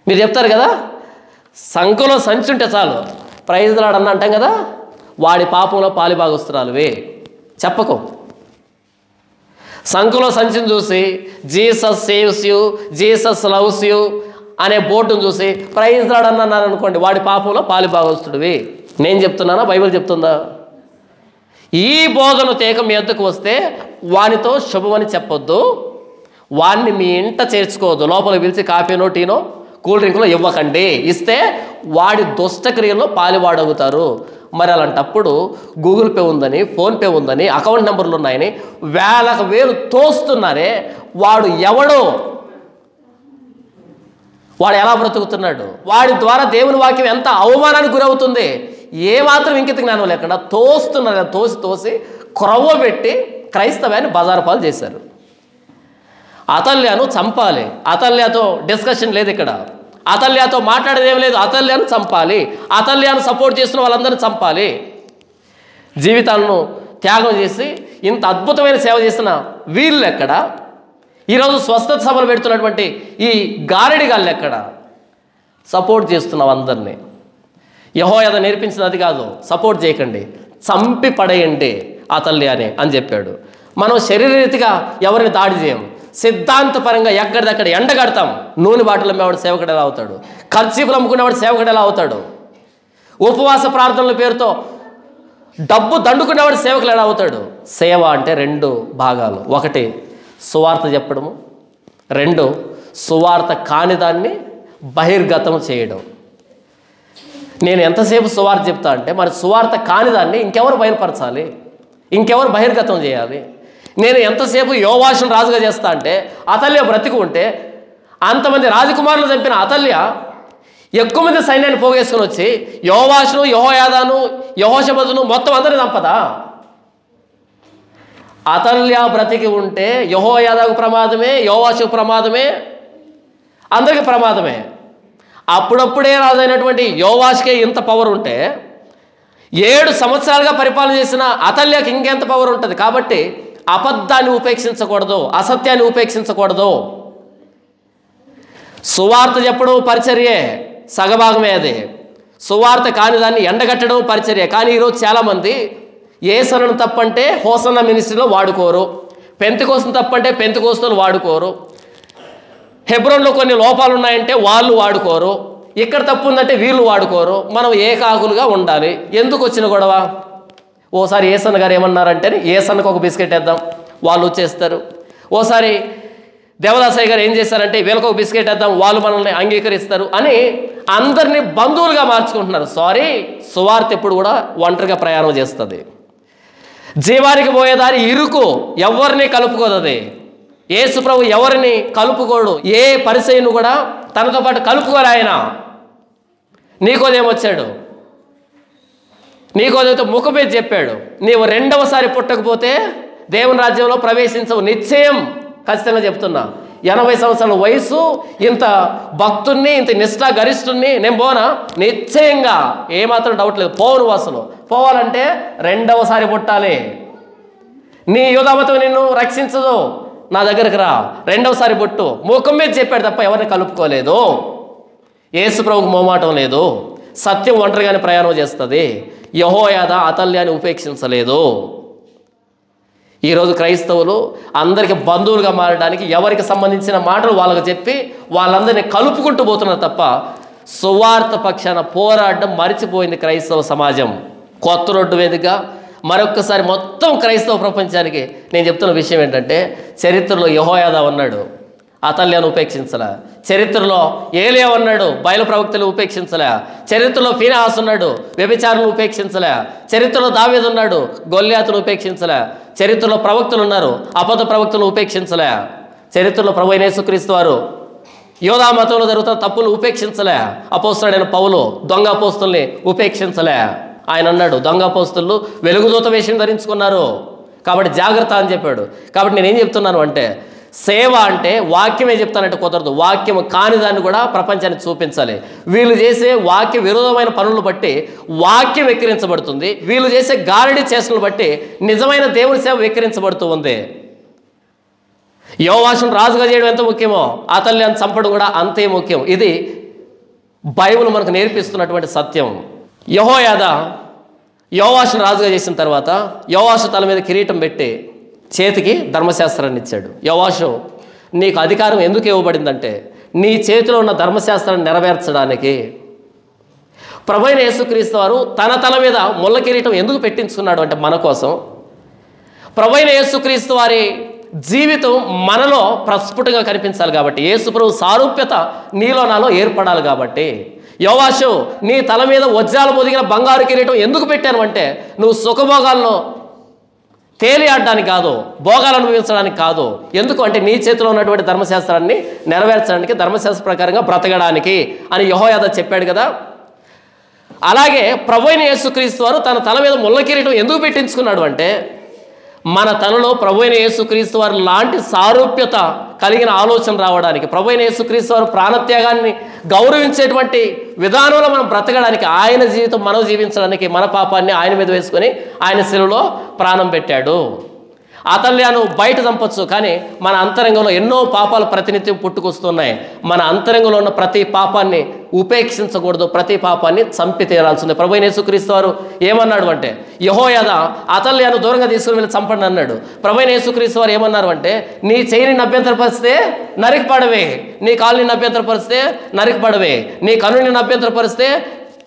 మీరు చెప్తారు కదా. సంఖలో సంచి ఉంటే చాలు ప్రైజ్ రాడు అన్న అంటాం కదా. వాడి పాపంలో పాలిభాగస్తురాలువే, చెప్పకు. సంఖలో సంచిని చూసి Jesus saves you, Jesus loves you అనే బోర్డును చూసి ప్రైజ్ రాడు అన్నారు అనుకోండి, వాడి పాపంలో పాలిభాగస్తుడివి. నేను చెప్తున్నానా, బైబిల్ చెప్తుందా? ఈ బోధన తేక మీ వద్దకు వస్తే వానితో శుభమని చెప్పొద్దు, వాడిని మీ ఇంట చేర్చుకోవద్దు, లోపల పిలిచి కాఫీనో టీనో కూల్ డ్రింక్లో ఇవ్వకండి. ఇస్తే వాడి దుష్టక్రియల్లో పాలివాడవుతారు. మరి అలాంటప్పుడు గూగుల్ పే ఉందని, ఫోన్పే ఉందని, అకౌంట్ నెంబర్లు ఉన్నాయని వేలకు వేలు తోస్తున్నారే, వాడు ఎవడో, వాడు ఎలా బ్రతుకుతున్నాడు? వాడి ద్వారా దేవుని వాక్యం ఎంత అవమానానికి గురవుతుంది. ఏమాత్రం ఇంకిత జ్ఞానం లేకుండా తోస్తున్నారు. తోసి క్రొవ్వ పెట్టి క్రైస్తవాన్ని బజారు పాలు చేశారు. అతల్యాను చంపాలి. అతల్యాతో డిస్కషన్ లేదు ఇక్కడ. అతల్యాతో మాట్లాడేది ఏం లేదు. అతల్యాను చంపాలి. అతల్యాను సపోర్ట్ చేస్తున్న వాళ్ళందరినీ చంపాలి. జీవితాలను త్యాగం చేసి ఇంత అద్భుతమైన సేవ చేసిన వీళ్ళు ఎక్కడ? ఈరోజు స్వస్థత సభలు పెడుతున్నటువంటి ఈ గారడి గాళ్ళు ఎక్కడ? సపోర్ట్ చేస్తున్నాం అందరినీ. యెహోయాదా నేర్పించిన అది కాదు, సపోర్ట్ చేయకండి, చంపి పడేయండి అతల్యానే అని చెప్పాడు. మనం శరీరరీతిగా ఎవరిని దాడి చేయం, సిద్ధాంతపరంగా ఎక్కడిదక్కడ ఎండగడతాం. నూనె బాటలు అమ్మేవాడు సేవకుడు ఎలా అవుతాడు? ఖర్చీపులు అమ్ముకునేవాడు సేవకుడు ఎలా అవుతాడు? ఉపవాస ప్రార్థనల పేరుతో డబ్బు దండుకునేవాడు సేవకులు ఎలా అవుతాడు? సేవ అంటే 2 భాగాలు. 1 సువార్త చెప్పడము, 2 సువార్త కానిదాన్ని బహిర్గతం చేయడం. నేను ఎంతసేపు సువార్త చెప్తా అంటే మరి సువార్త కానిదాన్ని ఇంకెవరు బయలుపరచాలి, ఇంకెవరు బహిర్గతం చేయాలి? నేను ఎంతసేపు యోవాషును రాజుగా చేస్తా అంటే అతల్య బ్రతికి ఉంటే అంతమంది రాజకుమారులు చంపిన అతల్య ఎక్కువ మంది సైన్యాన్ని పోగేసుకుని వచ్చి యోవాషును, యెహోయాదాను, యెహోషాపాతును మొత్తం అందరినీ చంపదా? అతల్య బ్రతికి ఉంటే యెహోయాదాకు ప్రమాదమే, యోవాషుకు ప్రమాదమే, అందరికి ప్రమాదమే. అప్పుడప్పుడే రాజైనటువంటి యోవాష్కే ఇంత పవర్ ఉంటే 7 సంవత్సరాలుగా పరిపాలన చేసిన అతల్యకి ఇంకెంత పవర్ ఉంటుంది? కాబట్టి అబద్ధాన్ని ఉపేక్షించకూడదు, అసత్యాన్ని ఉపేక్షించకూడదు. సువార్త చెప్పడం పరిచర్యే, సగభాగమే అది. సువార్త కాని దాన్ని ఎండగట్టడం పరిచర్య. కానీ ఈరోజు చాలామంది యేసన్నను తప్పంటే హోసన్న మినిస్ట్రీలో వాడుకోరు, పెంతెకోస్తును తప్పంటే పెంతెకోస్తులు వాడుకోరు, హెబ్రోన్లో కొన్ని లోపాలు ఉన్నాయంటే వాళ్ళు వాడుకోరు, ఇక్కడ తప్పు ఉందంటే వీళ్ళు వాడుకోరు. మనం ఏకాకులుగా ఉండాలి. ఎందుకు వచ్చిన గొడవ? ఓసారి యేసన్న గారు ఏమన్నారంటే యేసన్నకు ఒక బిస్కెట్ వేద్దాం, వాళ్ళు వచ్చేస్తారు. ఓసారి దేవదాసయ్య గారు ఏం చేశారంటే వీళ్ళకి ఒక బిస్కెట్ వేద్దాం, వాళ్ళు మనల్ని అంగీకరిస్తారు అని అందరినీ బంధువులుగా మార్చుకుంటున్నారు. సారీ, సువార్త ఎప్పుడు కూడా ఒంటరిగా ప్రయాణం చేస్తుంది. జీవానికి పోయేదారి ఇరుకు, ఎవరిని కలుపుకోదు అది. యేసు ప్రభు ఎవరిని కలుపుకోడు. ఏ పరిసయ్యను కూడా తనతో పాటు కలుపుకోరు ఆయన. నీకోదేమొచ్చాడు, నీకోదేతో ముఖం మీద చెప్పాడు, నీవు 2వసారి పుట్టకపోతే దేవుని రాజ్యంలో ప్రవేశించవు నిశ్చయం. ఖచ్చితంగా చెప్తున్నా. 80 సంవత్సరాల వయసు, ఇంత భక్తుణ్ణి, ఇంత నిష్ఠా గరిష్ఠుణ్ణి నేను పోనా? నిశ్చయంగా, ఏమాత్రం డౌట్ లేదు, పోను. అసలు పోవాలంటే 2వసారి పుట్టాలి. నీ యూదామతం నిన్ను రక్షించదు, నా దగ్గరకు రా, 2వసారి పుట్టు. ముఖం మీద చెప్పాడు తప్ప ఎవరిని కలుపుకోలేదు. యేసు ప్రభువుకు మోమాటం లేదు. సత్యం ఒంటరిగానే ప్రయాణం చేస్తుంది. యెహోయాదా అతల్యాన్ని ఉపేక్షించలేదు. ఈరోజు క్రైస్తవులు అందరికి బంధువులుగా మారడానికి ఎవరికి సంబంధించిన మాటలు వాళ్ళకు చెప్పి వాళ్ళందరినీ కలుపుకుంటూ పోతున్నారు తప్ప సువార్త పక్షాన పోరాడడం మరిచిపోయింది క్రైస్తవ సమాజం. కొత్త రోడ్డు వేదికగా మరొక్కసారి మొత్తం క్రైస్తవ ప్రపంచానికి నేను చెప్తున్న విషయం ఏంటంటే, చరిత్రలో యెహోయాదా ఉన్నాడు, అతల్యాను ఉపేక్షించలే. చరిత్రలో ఏలియా ఉన్నాడు, బయలు ప్రవక్తలు ఉపేక్షించలే. చరిత్రలో ఫీనెహాసు ఉన్నాడు, వ్యభిచారులను ఉపేక్షించలే. చరిత్రలో దావీదు ఉన్నాడు, గొల్యాతును ఉపేక్షించలే. చరిత్రలో ప్రవక్తలు ఉన్నారు, అబద్ధ ప్రవక్తలను ఉపేక్షించలే. చరిత్రలో ప్రభువైన యేసుక్రీస్తు వారు యోధా మతంలో జరుగుతున్న తప్పులు ఉపేక్షించలే. అపోస్తలుడైన పౌలు దొంగ అపోస్తలుల్ని ఉపేక్షించలే. ఆయన అన్నాడు, దొంగ అపోస్తలులు వెలుగుదూత వేషం ధరించుకున్నారు కాబట్టి జాగ్రత్త అని చెప్పాడు. కాబట్టి నేనేం చెప్తున్నాను అంటే, సేవ అంటే వాక్యమే చెప్తానంటే కుదరదు. వాక్యం కాని దాన్ని కూడా ప్రపంచానికి చూపించాలి. వీళ్ళు చేసే వాక్య విరోధమైన పనులను బట్టి వాక్యం వెక్కిరించబడుతుంది. వీళ్ళు చేసే గారడి చేష్టలను బట్టి నిజమైన దేవుని సేవ వెక్కిరించబడుతూ ఉంది. యోవాషును రాజుగా చేయడం ఎంత ముఖ్యమో అతల్యాన్ని చంపడం కూడా అంతే ముఖ్యం. ఇది బైబిల్ మనకు నేర్పిస్తున్నటువంటి సత్యం. యెహోయాదా యోవాషును రాజుగా చేసిన తర్వాత యోవాషు తల మీద కిరీటం పెట్టి చేతికి ధర్మశాస్త్రాన్ని ఇచ్చాడు. యోవాషు, నీకు అధికారం ఎందుకు ఇవ్వబడిందంటే నీ చేతిలో ఉన్న ధర్మశాస్త్రాన్ని నెరవేర్చడానికి. ప్రభువైన యేసుక్రీస్తు వారు తన తల మీద ముళ్ళ కిరీటం ఎందుకు పెట్టించుకున్నాడు అంటే మన కోసం. ప్రభువైన యేసుక్రీస్తు వారి జీవితం మనలో ప్రస్ఫుటంగా కనిపించాలి కాబట్టి, యేసు ప్రభు సారూప్యత నీలో నాలో ఏర్పడాలి కాబట్టి. యోవాషు, నీ తల మీద వజ్రాలు పొదిగిన బంగారు కిరీటం ఎందుకు పెట్టాను అంటే నువ్వు సుఖభోగాల్లో తేలియాడడానికి కాదు, భోగాలు అనుభవించడానికి కాదు. ఎందుకు అంటే నీ చేతిలో ఉన్నటువంటి ధర్మశాస్త్రాన్ని నెరవేర్చడానికి, ధర్మశాస్త్ర ప్రకారంగా బ్రతకడానికి అని యెహోయాదా చెప్పాడు కదా. అలాగే ప్రభువైన యేసుక్రీస్తు వారు తన తల మీద ముళ్ళ కిరీటం ఎందుకు పెట్టించుకున్నాడు అంటే మన తనలో ప్రభువైన యేసుక్రీస్తు వారి లాంటి సారూప్యత కలిగిన ఆలోచన రావడానికి, ప్రభువైన యేసుక్రీస్తు వారు ప్రాణత్యాగాన్ని గౌరవించేటువంటి విధానంలో మనం బ్రతకడానికి, ఆయన జీవితం మనం జీవించడానికి మన పాపాన్ని ఆయన మీద వేసుకొని ఆయన శిలువలో ప్రాణం పెట్టాడు. అతల్యాను బయట చంపొచ్చు, కానీ మన అంతరంగంలో ఎన్నో పాపాలు ప్రతినిత్యం పుట్టుకొస్తున్నాయి. మన అంతరంగంలో ఉన్న ప్రతి పాపాన్ని ఉపేక్షించకూడదు, ప్రతి పాపాన్ని చంపి తీరాల్సింది. ప్రభువైన యేసుక్రీస్తు వారు ఏమన్నాడు అంటే, యెహోయాదా అతల్యాను దూరంగా తీసుకుని వెళ్ళి చంపండి అన్నాడు. ప్రభువైన యేసుక్రీస్తు వారు ఏమన్నారు అంటే, నీ చెయ్యిని అభ్యంతరపరిస్తే నరికిపడవే, నీ కాలుని అభ్యంతరపరిస్తే నరికిపడవే, నీ కన్నుని అభ్యంతరపరిస్తే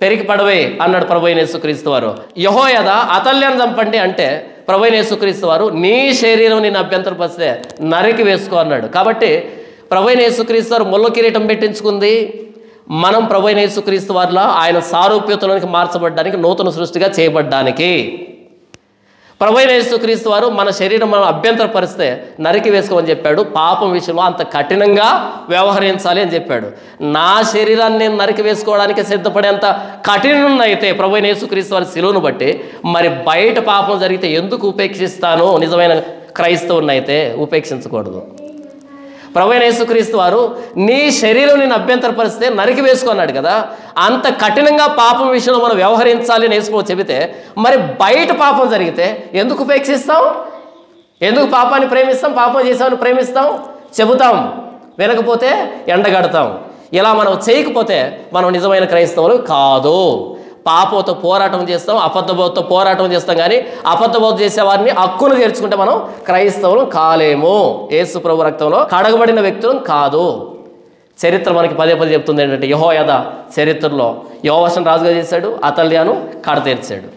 పెరిగిపడవే అన్నాడు ప్రభువైన యేసుక్రీస్తు వారు. యెహోయాదా అతల్యాను చంపండి అంటే ప్రభువైన యేసుక్రీస్తు వారు నీ శరీరం నేను అభ్యంతరపరిస్తే నరికి వేసుకో అన్నాడు. కాబట్టి ప్రభువైన యేసుక్రీస్తు వారు ముళ్ళ కిరీటం పెట్టించుకుంది మనం ప్రభువైన యేసుక్రీస్తు వారిలో ఆయన సారూప్యతలోనికి మార్చబడ్డానికి, నూతన సృష్టిగా చేయబడ్డానికి. ప్రభువైన యేసుక్రీస్తు వారు మన శరీరం మనం అభ్యంతరపరిస్తే నరికి వేసుకోమని చెప్పాడు. పాపం విషయంలో అంత కఠినంగా వ్యవహరించాలి అని చెప్పాడు. నా శరీరాన్ని నేను నరికి వేసుకోవడానికి సిద్ధపడేంత కఠినైతే ప్రభువైన యేసుక్రీస్తు వారి శిలువను బట్టి, మరి బయట పాపం జరిగితే ఎందుకు ఉపేక్షిస్తాను? నిజమైన క్రైస్తవునైతే ఉపేక్షించకూడదు. ప్రభువైన యేసుక్రీస్తు వారు నీ శరీరం నేను అభ్యంతరపరిస్తే నరికి వేసుకున్నాడు కదా, అంత కఠినంగా పాపం విషయంలో మనం వ్యవహరించాలి అని యేసు చెబితే, మరి బయట పాపం జరిగితే ఎందుకు ఉపేక్షిస్తాం? ఎందుకు పాపాన్ని ప్రేమిస్తాం? పాపం చేసామని ప్రేమిస్తాం, చెబుతాం, వినకపోతే ఎండగడతాం. ఇలా మనం చేయకపోతే మనం నిజమైన క్రైస్తవులు కాదు. పాపంతో పోరాటం చేస్తాం, అబద్ధబోధతో పోరాటం చేస్తాం, కానీ అబద్ధబోధ చేసేవారిని హక్కును చేర్చుకుంటే మనం క్రైస్తవులు కాలేము. యేసు ప్రభు రక్తంలో కడగబడిన వ్యక్తులం కాదు. చరిత్ర మనకి పదే పదే చెప్తుంది ఏంటంటే, యెహోయాదా చరిత్రలో యోవాషును రాజుగా చేశాడు, అతల్యాను కడతీర్చాడు.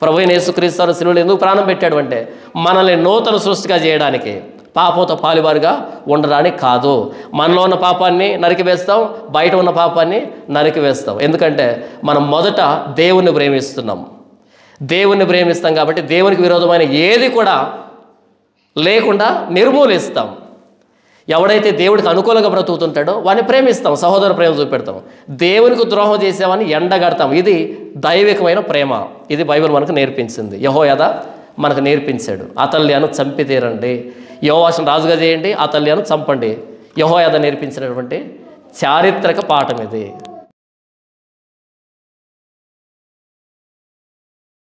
ప్రభువైన యేసుక్రీస్తు వారు శిలువలో ఎందుకు ప్రాణం పెట్టాడు అంటే, మనల్ని నూతన సృష్టిగా చేయడానికి, పాపంతో పాలుబారుగా ఉండడానికి కాదు. మనలో ఉన్న పాపాన్ని నరికివేస్తాం, బయట ఉన్న పాపాన్ని నరికివేస్తాం. ఎందుకంటే మనం మొదట దేవుణ్ణి ప్రేమిస్తున్నాం. దేవుణ్ణి ప్రేమిస్తాం కాబట్టి దేవునికి విరోధమైన ఏది కూడా లేకుండా నిర్మూలిస్తాం. ఎవడైతే దేవుడికి అనుకూలంగా బ్రతుకుతుంటాడో వాడిని ప్రేమిస్తాం, సహోదర ప్రేమ చూపెడతాం. దేవునికి ద్రోహం చేసేవాడిని ఎండగడతాం. ఇది దైవికమైన ప్రేమ. ఇది బైబిల్ మనకు నేర్పించింది. యెహోయాదా మనకు నేర్పించాడు. అతల్యాను చంపి తీరండి, యోవాషును రాజుగా చేయండి, అతల్యాను చంపండి. యెహోయాదా నేర్పించినటువంటి చారిత్రక పాఠం ఇది.